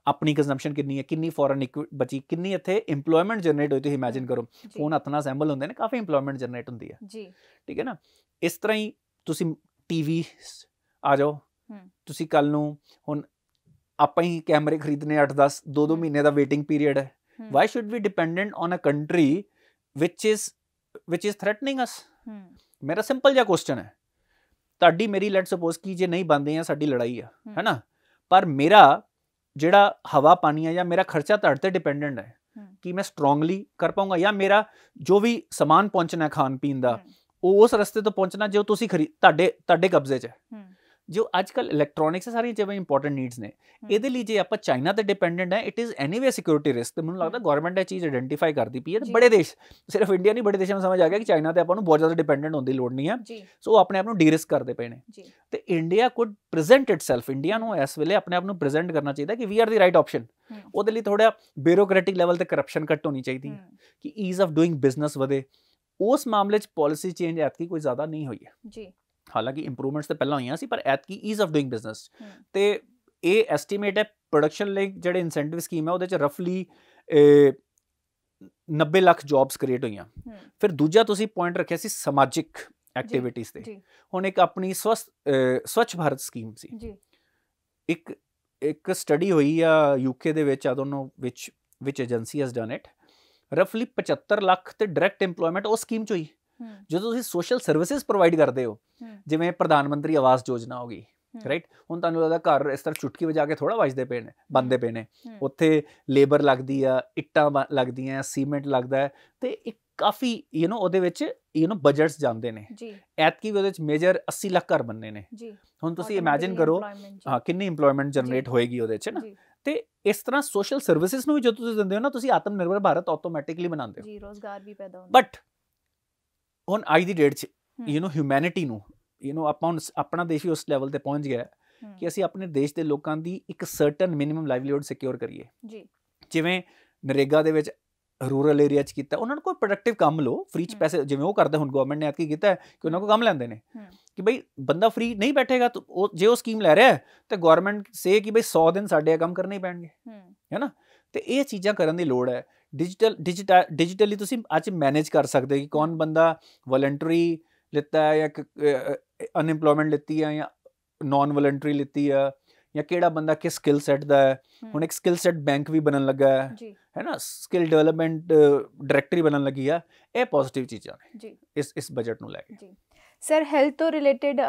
ਆਪਣੀ ਕੰਜ਼ੰਪਸ਼ਨ ਕਿੰਨੀ ਹੈ, ਕਿੰਨੀ ਫੋਰਨ ਬਚੀ, ਕਿੰਨੀ ਇੱਥੇ ਇੰਪਲੋਇਮੈਂਟ ਜਨਰੇਟ ਹੋਈ, ਤੁਸੀਂ ਇਮੈਜਿਨ ਕਰੋ। ਫੋਨ ਹੱਥ ਨਾਲ ਅਸੈਂਬਲ ਹੁੰਦੇ ਨੇ, ਕਾਫੀ ਇੰਪਲੋਇਮੈਂਟ ਜਨਰੇਟ ਹੁੰਦੀ ਹੈ, ਠੀਕ ਹੈ ਨਾ। ਇਸ ਤਰ੍ਹਾਂ ਹੀ ਤੁਸੀਂ TV ਆ ਜਾਓ, ਤੁਸੀਂ ਕੱਲ ਨੂੰ, ਹੁਣ ਆਪਾਂ ਹੀ ਕੈਮਰੇ ਖਰੀਦਣੇ 8-10, 2-2 ਮਹੀਨੇ ਦਾ ਵੇਟਿੰਗ ਪੀਰੀਅਡ ਹੈ। Why should we dependent on a country which is threatening us? ਮੇਰਾ ਸਿੰਪਲ ਜਿਹਾ ਕੁਐਸਚਨ ਹੈ, ਤੁਹਾਡੀ ਮੇਰੀ ਲੈਟ ਸਪੋਜ਼ ਕਿ ਜੇ ਨਹੀਂ ਬਣਦੇ ਆ, ਸਾਡੀ ਲੜਾਈ ਆ, ਹੈ ਨਾ, ਪਰ ਮੇਰਾ ਜਿਹੜਾ ਹਵਾ ਪਾਣੀ ਹੈ ਜਾਂ ਮੇਰਾ ਖਰਚਾ ਤੁਹਾਡੇ ਤੇ ਡਿਪੈਂਡੈਂਟ ਹੈ ਕਿ ਮੈਂ ਸਟਰੋਂਗਲੀ ਕਰ ਪਾਊਂਗਾ, ਜਾਂ ਮੇਰਾ ਜੋ ਵੀ ਸਮਾਨ ਪਹੁੰਚਣਾ ਖਾਣ ਪੀਣ ਦਾ, ਉਹ ਉਸ ਰਸਤੇ ਤੋਂ ਪਹੁੰਚਣਾ ਜੋ ਤੁਸੀਂ ਤੁਹਾਡੇ ਕਬਜ਼ੇ 'ਚ ਹੈ। ਜੋ ਅੱਜ ਕੱਲ੍ਹ ਇਲੈਕਟ੍ਰੋਨਿਕਸ ਸਾਰੀਆਂ ਜਿਵੇਂ ਇੰਪੋਰਟੈਂਟ ਨੀਡਸ ਨੇ, ਇਹਦੇ ਲਈ ਜੇ ਆਪਾਂ ਚਾਈਨਾ ਤੇ ਡਿਪੈਂਡੈਂਟ ਹੈ, it is anyway security risk. ਤੇ ਮੈਨੂੰ ਲੱਗਦਾ ਗਵਰਨਮੈਂਟ ਇਹ ਚੀਜ਼ ਆਇਡੈਂਟੀਫਾਈ ਕਰਦੀ ਪਈ ਹੈ, ਤੇ ਬੜੇ ਦੇਸ਼, ਸਿਰਫ ਇੰਡੀਆ ਨਹੀਂ, ਬੜੇ ਦੇਸ਼ਾਂ ਨੂੰ ਸਮਝ ਆ ਗਿਆ ਕਿ ਚਾਈਨਾ ਤੇ ਆਪਾਂ ਨੂੰ ਬਹੁਤ ਜ਼ਿਆਦਾ ਡਿਪੈਂਡੈਂਟ ਹੋਣ ਦੀ ਲੋੜ ਨਹੀਂ ਹੈ, ਸੋ ਉਹ ਆਪਣੇ ਆਪ ਨੂੰ ਡੀ-ਰਿਸਕ ਕਰਦੇ ਪਏ ਨੇ। ਤੇ India could present itself, India ਨੂੰ ਇਸ ਵੇਲੇ ਆਪਣੇ ਆਪ ਨੂੰ ਪ੍ਰੈਜ਼ੈਂਟ ਕਰਨਾ ਚਾਹੀਦਾ ਕਿ ਵੀ ਆਰ ਦੀ ਰਾਈਟ ਆਪਸ਼ਨ। ਉਹਦੇ ਲਈ ਥੋੜ੍ਹਾ ਬਿਊਰੋਕ੍ਰੈਟਿਕ ਲੈਵਲ ਤੇ ਕਰਪਸ਼ਨ ਘੱਟ ਹੋਣੀ ਚਾਹੀਦੀ ਹੈ, ਕਿ ਈਜ਼ ਆਫ ਡੂਇੰਗ ਬਿਜ਼ਨਸ ਵਧੇ। ਉਸ ਮਾਮਲੇ 'ਚ ਪੋਲਿਸੀ ਚੇਂਜ ਐਤਕੀ ਕੋਈ ਜ਼ਿਆਦਾ ਨਹੀਂ ਹੋਈ ਹੈ। ਹਾਲਾਂਕਿ ਇੰਪਰੂਵਮੈਂਟਸ ਤਾਂ ਪਹਿਲਾਂ ਹੋਈਆਂ ਸੀ, ਪਰ ਐਤਕੀ ਈਜ਼ ਆਫ ਡੂਇੰਗ ਬਿਜ਼ਨਸ ਤੇ ਇਹ ਐਸਟੀਮੇਟ ਹੈ। ਪ੍ਰੋਡਕਸ਼ਨ ਲਿੰਕ ਜਿਹੜੇ ਇਨਸੈਂਟਿਵ ਸਕੀਮ ਹੈ, ਉਹਦੇ 'ਚ ਰਫਲੀ 90 ਲੱਖ ਜੌਬਸ ਕ੍ਰੀਏਟ ਹੋਈਆਂ। ਫਿਰ ਦੂਜਾ ਤੁਸੀਂ ਪੁਆਇੰਟ ਰੱਖਿਆ ਸੀ ਸਮਾਜਿਕ ਐਕਟੀਵਿਟੀਜ਼ ਤੇ। ਹੁਣ ਇੱਕ ਆਪਣੀ ਸਵੱਛ ਭਾਰਤ ਸਕੀਮ ਸੀ। ਇੱਕ ਸਟੱਡੀ ਹੋਈ ਆ UK ਦੇ ਵਿੱਚ, ਦੋਨੋਂ ਵਿਚ ਏਜੰਸੀ ਹੈਜ਼ ਡਨ ਇਟ, ਰਫਲੀ 75 ਲੱਖ ਤੇ ਡਾਇਰੈਕਟ ਇੰਪਲੋਇਮੈਂਟ ਉਸ ਸਕੀਮ 'ਚ ਹੋਈ। ਜਦੋਂ ਤੁਸੀਂ ਸੋਸ਼ਲ ਸਰਵਿਸਿਜ਼ ਪ੍ਰੋਵਾਈਡ ਕਰਦੇ ਹੋ, ਜਿਵੇਂ ਪ੍ਰਧਾਨ ਮੰਤਰੀ ਆਵਾਸ ਯੋਜਨਾ ਹੋ ਗਈ, ਰਾਈਟ, ਹੁਣ ਤੁਹਾਨੂੰ ਲੱਗਦਾ ਘਰ ਇਸ ਤਰ੍ਹਾਂ ਚੁਟਕੀ ਵਜਾ ਕੇ ਥੋੜ੍ਹਾ ਵੱਜਦੇ ਪਏ ਨੇ, ਬਣਦੇ ਪਏ ਨੇ, ਉੱਥੇ ਲੇਬਰ ਲੱਗਦੀ ਆ, ਇੱਟਾਂ ਲੱਗਦੀਆਂ, ਸੀਮੈਂਟ ਲੱਗਦਾ ਹੈ, ਤੇ ਇੱਕ ਕਾਫੀ ਉਹਦੇ ਵਿੱਚ ਬਜਟਸ ਜਾਂਦੇ ਨੇ ਜੀ। ਐਤਕੀ ਵੀ ਉਹਦੇ ਵਿੱਚ ਮੇਜਰ 80 ਲੱਖ ਘਰ ਬਣਨੇ ਨੇ ਜੀ। ਹੁਣ ਤੁਸੀਂ ਇਮੇਜਿਨ ਕਰੋ ਹਾਂ ਕਿੰਨੀ ਇੰਪਲੋਇਮੈਂਟ ਜਨਰੇਟ ਹੋਏਗੀ ਉਹਦੇ 'ਚ ਨਾ। ਤੇ ਇਸ ਤਰ੍ਹਾਂ ਸੋਸ਼ਲ ਸਰਵਿਸਿਜ਼ ਨੂੰ ਵੀ ਜਦੋਂ ਤੁਸੀਂ ਦਿੰਦੇ ਹੋ ਨਾ, ਤੁਸੀਂ ਆਤਮ ਨਿਰਭਰ ਭਾਰਤ ਆਟੋਮੈਟਿਕਲੀ ਬਣਾਉਂਦੇ ਹੋ ਜੀ, ਰੋਜ਼ਗਾਰ ਵੀ ਪੈਦਾ ਹੁੰਦਾ। ਬਟ ਹੁਣ ਅੱਜ ਦੀ ਡੇਟ 'ਚ ਹਿਊਮੈਨਿਟੀ ਨੂੰ ਆਪਾਂ ਹੁਣ ਆਪਣਾ ਦੇਸ਼ ਵੀ ਉਸ ਲੈਵਲ ਤੇ ਪਹੁੰਚ ਗਿਆ ਕਿ ਅਸੀਂ ਆਪਣੇ ਦੇਸ਼ ਦੇ ਲੋਕਾਂ ਦੀ ਇੱਕ ਸਰਟਨ ਮਿਨੀਮਮ ਲਾਈਵਲੀਹੁੱਡ ਸਿਕਿਉਰ ਕਰੀਏ ਜੀ। ਜਿਵੇਂ ਨਰੇਗਾ ਦੇ ਵਿੱਚ ਰੂਰਲ ਏਰੀਆ 'ਚ ਕੀਤਾ, ਉਹਨਾਂ ਨੂੰ ਕੋਈ ਪ੍ਰੋਡਕਟਿਵ ਕੰਮ ਲਓ ਫ੍ਰੀ 'ਚ ਪੈਸੇ, ਜਿਵੇਂ ਉਹ ਕਰਦੇ ਹੁਣ ਗਵਰਨਮੈਂਟ ਨੇ ਐਤਕੀ ਕੀਤਾ ਕਿ ਉਹਨਾਂ ਕੋਲ ਕੰਮ ਲੈਂਦੇ ਨੇ ਕਿ ਬਈ ਬੰਦਾ ਫ੍ਰੀ ਨਹੀਂ ਬੈਠੇਗਾ, ਉਹ ਜੇ ਉਹ ਸਕੀਮ ਲੈ ਰਿਹਾ ਤੇ ਗਵਰਨਮੈਂਟ ਸੇ ਕਿ ਬਈ 100 ਦਿਨ ਸਾਡੇ ਇਹ ਕੰਮ ਕਰਨੇ ਹੀ ਪੈਣਗੇ, ਹੈ ਨਾ। ਤੇ ਇਹ ਚੀਜ਼ਾਂ ਕਰਨ ਦੀ ਲੋੜ ਹੈ। ਡਿਜੀਟਲੀ ਤੁਸੀਂ ਅੱਜ ਮੈਨੇਜ ਕਰ ਸਕਦੇ ਕਿ ਕੌਣ ਬੰਦਾ ਵਲੰਟਰੀ ਲਿੱਤਾ ਹੈ ਜਾਂ ਅਨਇੰਪਲੋਇਮੈਂਟ ਲਿੱਤੀ ਹੈ ਜਾਂ ਨॉन ਵਲੰਟਰੀ ਲਿੱਤੀ ਹੈ, ਜਾਂ ਕਿਹੜਾ ਬੰਦਾ ਕਿਸ ਸਕਿੱਲ ਸੈੱਟ ਦਾ ਹੈ। ਹੁਣ ਇੱਕ ਸਕਿੱਲ ਸੈੱਟ ਬੈਂਕ ਵੀ ਬਣਨ ਲੱਗਾ ਹੈ ਨਾ, ਸਕਿੱਲ ਡਿਵੈਲਪਮੈਂਟ ਡਾਇਰੈਕਟਰੀ ਬਣਨ ਲੱਗੀ ਆ। ਇਹ ਪੋਜ਼ਿਟਿਵ ਚੀਜ਼ਾਂ ਨੇ ਇਸ ਬਜਟ ਨੂੰ ਲੈ ਕੇ ਜੀ। ਸਰ, ਹੈਲਥ ਤੋਂ ਰਿਲੇਟਡ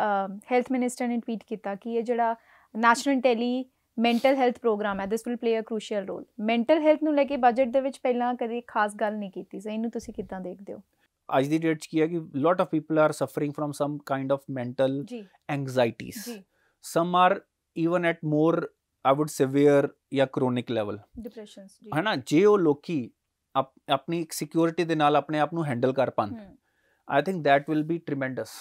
ਹੈਲਥ ਮਿਨਿਸਟਰ ਨੇ ਟਵੀਟ ਕੀਤਾ ਕਿ ਇਹ ਜਿਹੜਾ national tele mental health programme ਹੈ, this will play a crucial role. Mental health ਨੂੰ ਲੈ ਕੇ ਬਜਟ ਦੇ ਵਿੱਚ ਪਹਿਲਾਂ ਕਦੇ ਖਾਸ ਗੱਲ ਨਹੀਂ ਕੀਤੀ ਸੀ, ਇਹਨੂੰ ਤੁਸੀਂ ਕਿੱਦਾਂ ਦੇਖਦੇ ਹੋ? ਅੱਜ ਦੀ ਡੇਟ 'ਚ ਕੀ ਹੈ ਕਿ lot of people are suffering from some kind of mental anxieties, some are even at more I would severe ਜਾਂ chronic level depressions ਜੀ, ਹੈ ਨਾ। ਜੇ ਉਹ ਲੋਕੀ ਆਪਣੀ ਸਿਕਿਉਰਿਟੀ ਦੇ ਨਾਲ ਆਪਣੇ ਆਪ ਨੂੰ ਹੈਂਡਲ ਕਰ ਪਾਣ, I think that will be tremendous,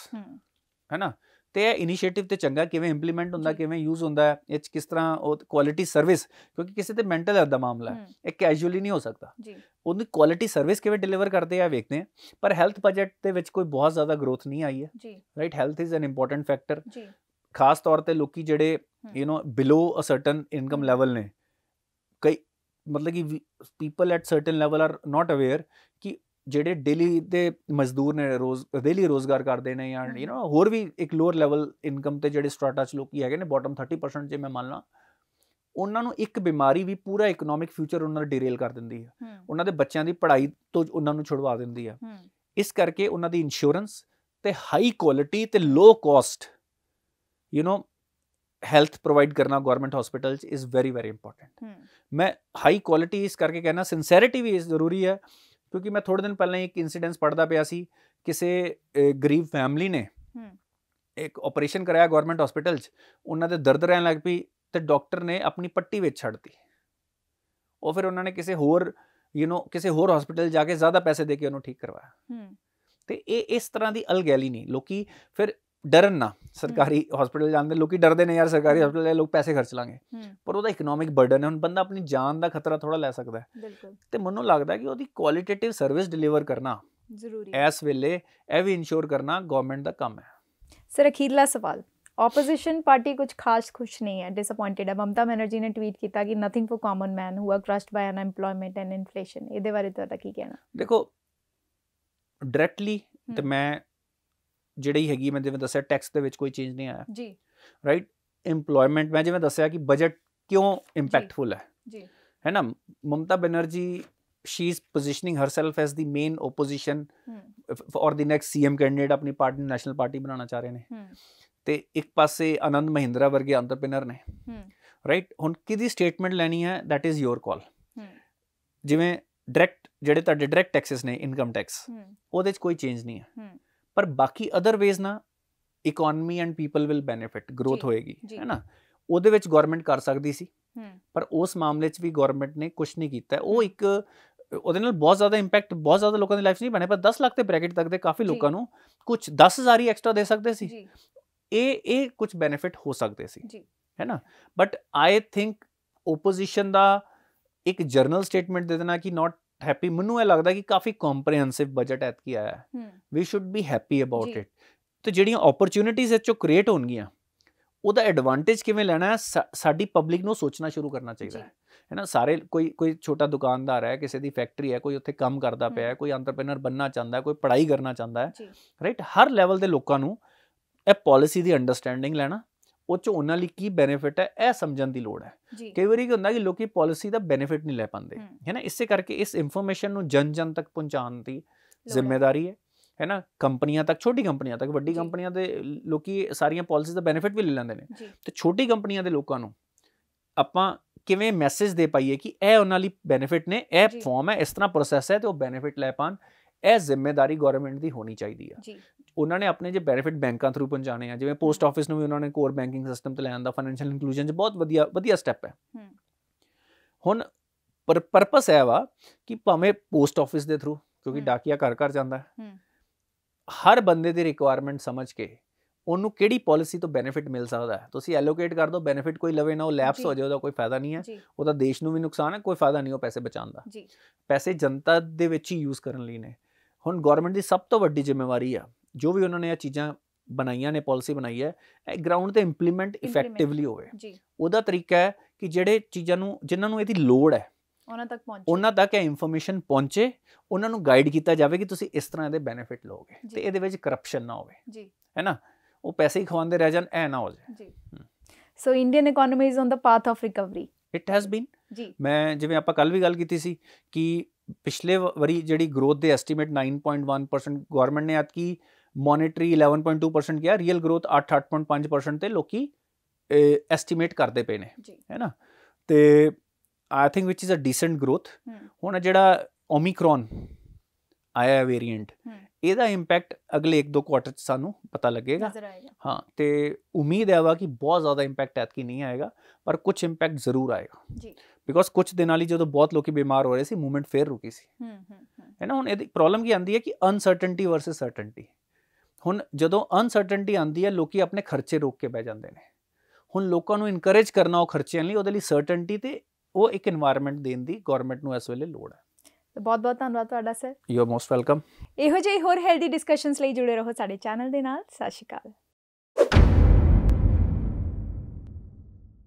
ਹੈ ਨਾ। ਤੇ ਇਹ ਇਨੀਸ਼ੀਏਟਿਵ ਤੇ ਚੰਗਾ, ਕਿਵੇਂ ਇੰਪਲੀਮੈਂਟ ਹੁੰਦਾ, ਕਿਵੇਂ ਯੂਜ਼ ਹੁੰਦਾ, ਇਹ 'ਚ ਕਿਸ ਤਰ੍ਹਾਂ ਉਹ ਕੁਆਲਿਟੀ ਸਰਵਿਸ, ਕਿਉਂਕਿ ਕਿਸੇ ਤੇ ਮੈਂਟਲ ਹੈਲਥ ਦਾ ਮਾਮਲਾ ਹੈ, ਇਹ ਕੈਜੂਅਲੀ ਨਹੀਂ ਹੋ ਸਕਦਾ। ਉਹਦੀ ਕੁਆਲਿਟੀ ਸਰਵਿਸ ਕਿਵੇਂ ਡਿਲੀਵਰ ਕਰਦੇ ਆ ਵੇਖਦੇ ਆ। ਪਰ ਹੈਲਥ ਬਜਟ ਦੇ ਵਿੱਚ ਕੋਈ ਬਹੁਤ ਜ਼ਿਆਦਾ ਗਰੋਥ ਨਹੀਂ ਆਈ ਹੈ, right. Health is an important factor, ਖਾਸ ਤੌਰ ਤੇ ਲੋਕੀ ਜਿਹੜੇ ਬਿਲੋ ਅ ਸਰਟਨ ਇਨਕਮ ਲੈਵਲ ਨੇ, ਕਈ ਮਤਲਬ ਕਿ people at certain level are not aware ਕਿ ਜਿਹੜੇ ਡੇਲੀ ਦੇ ਮਜ਼ਦੂਰ ਨੇ, ਡੇਲੀ ਰੋਜ਼ਗਾਰ ਕਰਦੇ ਨੇ, ਜਾਂ ਹੋਰ ਵੀ ਇੱਕ ਲੋਅਰ ਲੈਵਲ ਇਨਕਮ ਤੇ ਜਿਹੜੇ ਸਟਰਾਟਾ 'ਚ ਲੋਕੀ ਹੈਗੇ ਨੇ, ਬਾਟਮ 30% ਜੇ ਮੈਂ ਮੰਨ ਲਾਂ, ਉਹਨਾਂ ਨੂੰ ਇੱਕ ਬਿਮਾਰੀ ਵੀ ਪੂਰਾ ਇਕਨੋਮਿਕ ਫਿਊਚਰ ਉਹਨਾਂ ਦਾ ਡਿਰੇਲ ਕਰ ਦਿੰਦੀ ਹੈ, ਉਹਨਾਂ ਦੇ ਬੱਚਿਆਂ ਦੀ ਪੜ੍ਹਾਈ ਤੋਂ ਉਹਨਾਂ ਨੂੰ ਛੁਡਵਾ ਦਿੰਦੀ ਹੈ। ਇਸ ਕਰਕੇ ਉਹਨਾਂ ਦੀ ਇੰਸ਼ੋਰੈਂਸ ਤੇ ਹਾਈ ਕੁਆਲਿਟੀ ਤੇ ਲੋ ਕੋਸਟ ਹੈਲਥ ਪ੍ਰੋਵਾਈਡ ਕਰਨਾ ਗਵਰਨਮੈਂਟ ਹਸਪੀਟਲ 'ਚ ਇਜ਼ ਵੈਰੀ ਵੈਰੀ ਇੰਪੋਰਟੈਂਟ। ਮੈਂ ਹਾਈ ਕੁਆਲਿਟੀ ਇਸ ਕਰਕੇ ਕਹਿਣਾ, ਸਿੰਸੈਰਿਟੀ ਵੀ ਜ਼ਰੂਰੀ ਹੈ, ਕਿਉਂਕਿ ਮੈਂ ਥੋੜ੍ਹੇ ਦਿਨ ਪਹਿਲਾਂ ਇੱਕ ਇਨਸੀਡੈਂਸ ਪੜ੍ਹਦਾ ਪਿਆ ਸੀ। ਕਿਸੇ ਗਰੀਬ ਫੈਮਿਲੀ ਨੇ ਇੱਕ ਆਪਰੇਸ਼ਨ ਕਰਾਇਆ ਗਵਰਨਮੈਂਟ ਹਸਪੀਟਲ 'ਚ, ਉਹਨਾਂ ਦੇ ਦਰਦ ਰਹਿਣ ਲੱਗ ਪਈ ਤੇ ਡਾਕਟਰ ਨੇ ਆਪਣੀ ਪੱਟੀ ਵਿੱਚ ਛੱਡਤੀ। ਉਹ ਫਿਰ ਉਹਨਾਂ ਨੇ ਕਿਸੇ ਹੋਰ ਹਸਪੀਟਲ ਜਾ ਕੇ ਜ਼ਿਆਦਾ ਪੈਸੇ ਦੇ ਕੇ ਉਹਨੂੰ ਠੀਕ ਕਰਵਾਇਆ। ਤੇ ਇਹ ਇਸ ਤਰ੍ਹਾਂ ਦੀ ਅਲਗੈਲੀ ਨਹੀਂ, ਲੋਕੀ ਫਿਰ ਡਰਨ ਨਾ। ਸਰਕਾਰੀ ਹਸਪੀਟਲ ਜਾਂਦੇ ਲੋਕੀ ਡਰਦੇ ਨੇ, ਯਾਰ ਸਰਕਾਰੀ ਹਸਪੀਟਲ ਦੇ ਲੋਕ ਪੈਸੇ ਖਰਚ ਲਾਂਗੇ, ਪਰ ਉਹਦਾ ਇਕਨੋਮਿਕ ਬਰਡਨ ਹੈ। ਹੁਣ ਬੰਦਾ ਆਪਣੀ ਜਾਨ ਦਾ ਖਤਰਾ ਥੋੜਾ ਲੈ ਸਕਦਾ ਹੈ, ਤੇ ਮੈਨੂੰ ਲੱਗਦਾ ਕਿ ਉਹਦੀ ਕੁਆਲਿਟੇਟਿਵ ਸਰਵਿਸ ਡਿਲੀਵਰ ਕਰਨਾ ਜ਼ਰੂਰੀ ਹੈ ਇਸ ਵੇਲੇ। ਇਹ ਵੀ ਇਨਸ਼ੋਰ ਕਰਨਾ ਗਵਰਨਮੈਂਟ ਦਾ ਕੰਮ ਹੈ। ਸਰ, ਅਖੀਰਲਾ ਸਵਾਲ, ਆਪੋਜੀਸ਼ਨ ਪਾਰਟੀ ਕੁਝ ਖਾਸ ਖੁਸ਼ ਨਹੀਂ ਹੈ, ਡਿਸਅਪਾਇੰਟਡ ਹੈ। ਮਮਤਾ ਬੈਨਰਜੀ ਨੇ ਟਵੀਟ ਕੀਤਾ ਕਿ nothing for common man who are crushed by unemployment and inflation. ਇਹਦੇ ਬਾਰੇ ਤੁਹਾਡਾ ਕੀ ਕਹਿਣਾ? ਦੇਖੋ, ਡਾਇਰੈਕਟਲੀ ਤੇ ਮੈਂ ਜਿਹੜੀ ਹੈਗੀ, ਮੈਂ ਜਿਵੇਂ ਦੱਸਿਆ ਟੈਕਸ ਦੇ ਵਿੱਚ ਕੋਈ ਚੇਂਜ ਨਹੀਂ ਆਇਆ ਜੀ, ਰਾਈਟ। ਇੰਪਲੋਇਮੈਂਟ, ਮੈਂ ਜਿਵੇਂ ਦੱਸਿਆ ਕਿ ਬਜਟ ਕਿਉਂ ਇੰਪੈਕਟਫੁਲ ਹੈ ਜੀ, ਹੈ ਨਾ। Mamata Banerjee, she is positioning herself as the main opposition for the next CM candidate. ਆਪਣੀ ਪਾਰਟੀ ਨੂੰ ਨੈਸ਼ਨਲ ਪਾਰਟੀ ਬਣਾਉਣਾ ਚਾਹ ਰਹੇ ਨੇ, ਤੇ ਇੱਕ ਪਾਸੇ ਆਨੰਦ ਮਹਿੰਦਰਾ ਵਰਗੇ ਐਂਟਰਪ੍ਰੀਨਰ ਨੇ, ਰਾਈਟ। ਹੁਣ ਕਿਹਦੀ ਸਟੇਟਮੈਂਟ ਲੈਣੀ ਹੈ, ਦੈਟ ਇਜ਼ ਯੋਰ ਕਾਲ। ਜਿਵੇਂ ਜਿਹੜੇ ਤੁਹਾਡੇ ਡਾਇਰੈਕਟ ਟੈਕਸਿਸ ਨੇ, ਇਨਕਮ ਟੈਕਸ, ਉਹਦੇ 'ਚ ਕੋਈ ਚੇਂਜ ਨਹੀਂ ਹੈ, ਪਰ ਬਾਕੀ ਅਦਰ ਵੇਜ਼ ਨਾ economy and people will benefit, growth ਹੋਏਗੀ, ਹੈ ਨਾ। ਉਹਦੇ ਵਿੱਚ ਗਵਰਨਮੈਂਟ ਕਰ ਸਕਦੀ ਸੀ, ਪਰ ਉਸ ਮਾਮਲੇ 'ਚ ਵੀ ਗਵਰਨਮੈਂਟ ਨੇ ਕੁਛ ਨਹੀਂ ਕੀਤਾ। ਉਹ ਇੱਕ ਉਹਦੇ ਨਾਲ ਬਹੁਤ ਜ਼ਿਆਦਾ ਇੰਪੈਕਟ ਬਹੁਤ ਜ਼ਿਆਦਾ ਲੋਕਾਂ ਦੀ ਲਾਈਫ 'ਚ ਨਹੀਂ ਬਣਿਆ, ਪਰ 10 ਲੱਖ ਦੇ ਬ੍ਰੈਕਟ ਤੱਕ ਦੇ ਕਾਫੀ ਲੋਕਾਂ ਨੂੰ ਕੁਛ 10,000 ਹੀ ਐਕਸਟਰਾ ਦੇ ਸਕਦੇ ਸੀ। ਇਹ ਕੁਛ ਬੈਨੀਫਿਟ ਹੋ ਸਕਦੇ ਸੀ, ਹੈ ਨਾ। ਬਟ ਆਈ ਥਿੰਕ ਓਪੋਜੀਸ਼ਨ ਦਾ ਇੱਕ ਜਰਨਲ ਸਟੇਟਮੈਂਟ ਦੇ ਦੇਣਾ ਕਿ ਨਾਟ ਹੈਪੀ, ਮੈਨੂੰ ਇਹ ਲੱਗਦਾ ਕਿ ਕਾਫੀ ਕੰਪਰੀਹੈਂਸਿਵ ਬਜਟ ਐਤਕੀ ਆਇਆ ਹੈ। We should be happy about it. ਤੇ ਜਿਹੜੀਆਂ ਓਪਰਚੁਨਿਟੀਜ਼ ਇਹ 'ਚੋਂ ਕ੍ਰੀਏਟ ਹੋਣਗੀਆਂ, ਉਹਦਾ ਐਡਵਾਂਟੇਜ ਕਿਵੇਂ ਲੈਣਾ ਹੈ, ਸਾਡੀ ਪਬਲਿਕ ਨੂੰ ਸੋਚਣਾ ਸ਼ੁਰੂ ਕਰਨਾ ਚਾਹੀਦਾ ਹੈ ਨਾ। ਸਾਰੇ ਕੋਈ ਛੋਟਾ ਦੁਕਾਨਦਾਰ ਹੈ, ਕਿਸੇ ਦੀ ਫੈਕਟਰੀ ਹੈ, ਕੋਈ ਉੱਥੇ ਕੰਮ ਕਰਦਾ ਪਿਆ ਹੈ, ਕੋਈ ਐਂਟਰਪ੍ਰੀਨਰ ਬਣਨਾ ਚਾਹੁੰਦਾ ਹੈ, ਕੋਈ ਪੜ੍ਹਾਈ ਕਰਨਾ ਚਾਹੁੰਦਾ ਹੈ, ਰਾਈਟ। ਹਰ ਲੈਵਲ ਦੇ ਲੋਕਾਂ ਨੂੰ ਇਹ ਪਾਲਿਸੀ ਦੀ ਅੰਡਰਸਟੈਂਡਿੰਗ ਲੈਣਾ, ਉਹ 'ਚੋਂ ਉਹਨਾਂ ਲਈ ਕੀ ਬੈਨੀਫਿਟ ਹੈ, ਇਹ ਸਮਝਣ ਦੀ ਲੋੜ ਹੈ। ਕਈ ਵਾਰੀ ਕੀ ਹੁੰਦਾ ਕਿ ਲੋਕੀ ਪਾਲਿਸੀ ਦਾ ਬੈਨੀਫਿਟ ਨਹੀਂ ਲੈ ਪਾਉਂਦੇ, ਹੈ ਨਾ। ਇਸੇ ਕਰਕੇ ਇਸ ਇਨਫੋਰਮੇਸ਼ਨ ਨੂੰ ਜਨ ਤੱਕ ਪਹੁੰਚਾਉਣ ਦੀ ਜ਼ਿੰਮੇਵਾਰੀ ਹੈ ਨਾ। ਕੰਪਨੀਆਂ ਤੱਕ, ਛੋਟੀ ਕੰਪਨੀਆਂ ਤੱਕ, ਵੱਡੀ ਕੰਪਨੀਆਂ ਦੇ ਲੋਕੀ ਸਾਰੀਆਂ ਪਾਲਿਸੀਜ਼ ਦਾ ਬੈਨੀਫਿਟ ਵੀ ਲੈ ਲੈਂਦੇ ਨੇ, ਤੇ ਛੋਟੀ ਕੰਪਨੀਆਂ ਦੇ ਲੋਕਾਂ ਨੂੰ ਆਪਾਂ ਕਿਵੇਂ ਮੈਸੇਜ ਦੇ ਪਾਈਏ ਕਿ ਇਹ ਉਹਨਾਂ ਲਈ ਬੈਨੀਫਿਟ ਨੇ, ਇਹ ਫਾਰਮ ਹੈ, ਇਸ ਤਰ੍ਹਾਂ ਪ੍ਰੋਸੈਸ ਹੈ, ਤੇ ਉਹ ਬੈਨੀਫਿਟ ਲੈ ਪਾਉਣ। ਇਹ ਜ਼ਿੰਮੇਵਾਰੀ ਗਵਰਨਮੈਂਟ ਦੀ ਹੋਣੀ ਚਾਹੀਦੀ ਆ ਜੀ ਉਹਨਾਂ ਨੇ ਆਪਣੇ ਜੇ ਬੈਨੀਫਿਟ ਬੈਂਕਾਂ ਥਰੂ ਪਹੁੰਚਾਣੇ ਆ ਜਿਵੇਂ ਪੋਸਟ ਆਫਿਸ ਨੂੰ ਵੀ ਉਹਨਾਂ ਨੇ ਕੋਰ ਬੈਂਕਿੰਗ ਸਿਸਟਮ ਤੇ ਲੈਣ ਦਾ ਫਾਈਨੈਂਸ਼ੀਅਲ ਇਨਕਲੂਜਨ 'ਚ ਬਹੁਤ ਵਧੀਆ ਸਟੈਪ ਹੈ ਹੁਣ ਪਰਪਸ ਹੈ ਵਾ ਕਿ ਭਾਵੇਂ ਪੋਸਟ ਆਫਿਸ ਦੇ ਥਰੂ ਕਿਉਂਕਿ ਡਾਕੀਆ ਘਰ ਘਰ ਜਾਂਦਾ ਹਰ ਬੰਦੇ ਦੀ ਰਿਕੁਆਇਰਮੈਂਟ ਸਮਝ ਕੇ ਉਹਨੂੰ ਕਿਹੜੀ ਪਾਲਿਸੀ ਤੋਂ ਬੈਨੀਫਿਟ ਮਿਲ ਸਕਦਾ ਹੈ ਤੁਸੀਂ ਐਲੋਕੇਟ ਕਰ ਦਿਓ ਬੈਨੀਫਿਟ ਕੋਈ ਲਵੇ ਨਾ ਉਹ ਲੈਪਸ ਹੋ ਜਾਏ ਉਹਦਾ ਕੋਈ ਫਾਇਦਾ ਨਹੀਂ ਹੈ ਉਹਦਾ ਦੇਸ਼ ਨੂੰ ਵੀ ਨੁਕਸਾਨ ਹੈ ਕੋਈ ਫਾਇਦਾ ਨਹੀਂ ਉਹ ਪੈਸੇ ਬਚਾਉਣ ਦਾ ਪੈਸੇ ਜਨਤਾ ਦੇ ਵਿੱਚ ਹੀ ਯੂਜ਼ ਕਰਨ ਲਈ ਨੇ ਹੁਣ ਗਵਰਨਮੈਂਟ ਦੀ ਸਭ ਤੋਂ ਵੱਡੀ ਜ਼ਿੰਮੇਵਾਰੀ ਆ ਜੋ ਵੀ ਉਹਨਾਂ ਨੇ ਇਹ ਚੀਜ਼ਾਂ ਬਣਾਈਆਂ ਨੇ ਪਾਲਿਸੀ ਬਣਾਈ ਹੈ ਇਹ ਗਰਾਊਂਡ ਤੇ ਇੰਪਲੀਮੈਂਟ ਇਫੈਕਟਿਵਲੀ ਹੋਵੇ ਉਹਦਾ ਤਰੀਕਾ ਹੈ ਕਿ ਜਿਹੜੇ ਚੀਜ਼ਾਂ ਨੂੰ ਜਿਨ੍ਹਾਂ ਨੂੰ ਇਹਦੀ ਲੋੜ ਹੈ ਉਹਨਾਂ ਤੱਕ ਇਹ ਇਨਫੋਰਮੇਸ਼ਨ ਪਹੁੰਚੇ ਉਹਨਾਂ ਨੂੰ ਗਾਈਡ ਕੀਤਾ ਜਾਵੇ ਕਿ ਤੁਸੀਂ ਇਸ ਤਰ੍ਹਾਂ ਇਹਦੇ ਬੈਨੀਫਿਟ ਲਓਗੇ ਤੇ ਇਹਦੇ ਵਿੱਚ ਕਰਪਸ਼ਨ ਨਾ ਹੋਵੇ ਹੈ ਨਾ ਉਹ ਪੈਸੇ ਹੀ ਖਵਾਉਂਦੇ ਰਹਿ ਜਾਣ ਇਹ ਨਾ ਹੋ ਜਾਏ so Indian economy is on the path of recovery it has been ਮੈਂ ਜਿਵੇਂ ਆਪਾਂ ਕੱਲ ਵੀ ਗੱਲ ਕੀਤੀ ਸੀ ਕਿ ਪਿਛਲੇ ਵਾਰੀ ਜਿਹੜੀ ਗਰੋਥ ਦੇ ਐਸਟੀਮੇਟ 9.1% ਗਵਰਨਮੈਂਟ ਨੇ ਐਤਕੀ ਮੋਨਿਟਰੀ 11.2% ਕਿਹਾ ਰੀਅਲ ਗਰੋਥ 8.5% ਤੇ ਲੋਕੀ ਐਸਟੀਮੇਟ ਕਰਦੇ ਪਏ ਨੇ ਹੈ ਨਾ ਤੇ I think which is a decent growth ਹੁਣ ਜਿਹੜਾ ਓਮਿਕਰੋਨ ਆਇਆ ਵੇਰੀਐਂਟ ਇਹਦਾ ਇੰਪੈਕਟ ਅਗਲੇ 1-2 ਕੁਆਟਰ 'ਚ ਸਾਨੂੰ ਪਤਾ ਲੱਗੇਗਾ ਹਾਂ ਤੇ ਉਮੀਦ ਹੈ ਵਾ ਕਿ ਬਹੁਤ ਜ਼ਿਆਦਾ ਇੰਪੈਕਟ ਐਤਕੀ ਨਹੀਂ ਆਏਗਾ ਪਰ ਕੁਝ ਇੰਪੈਕਟ ਜ਼ਰੂਰ ਆਏਗਾ ਬਿਕੋਜ਼ ਕੁਝ ਦਿਨਾਂ ਲਈ ਜਦੋਂ ਬਹੁਤ ਲੋਕੀ ਬਿਮਾਰ ਹੋ ਰਹੇ ਸੀ ਮੂਵਮੈਂਟ ਫੇਰ ਰੁਕੀ ਸੀ ਹੈ ਨਾ ਹੁਣ ਇਹਦੀ ਪ੍ਰੋਬਲਮ ਕੀ ਆਉਂਦੀ ਹੈ ਕਿ ਅਨਸਰਟਨਟੀ ਵਰਸਸ ਸਰਟਨਟੀ ਹੁਣ ਜਦੋਂ ਅਨਸਰਟਨਟੀ ਆਉਂਦੀ ਹੈ ਲੋਕੀ ਆਪਣੇ ਖਰਚੇ ਰੋਕ ਕੇ ਬਹਿ ਜਾਂਦੇ ਨੇ ਹੁਣ ਲੋਕਾਂ ਨੂੰ ਇਨਕਰੇਜ ਕਰਨਾ ਉਹ ਖਰਚਿਆਂ ਲਈ ਉਹਦੇ ਲਈ ਸਰਟਨਟੀ ਤੇ ਉਹ ਇੱਕ এনवायरमेंट ਦੇਣ ਦੀ ਗਵਰਨਮੈਂਟ ਨੂੰ ਇਸ ਵੇਲੇ ਲੋੜ ਹੈ ਬਹੁਤ ਬਹੁਤ ਧੰਨਵਾਦ ਤੁਹਾਡਾ sir you are most welcome ਇਹੋ ਜਿਹੀ ਹੋਰ ਹੈਲਦੀ ਡਿਸਕਸ਼ਨਸ ਲਈ ਜੁੜੇ ਰਹੋ ਸਾਡੇ ਚੈਨਲ ਦੇ ਨਾਲ ਸਤਿ ਸ਼੍ਰੀ ਅਕਾਲ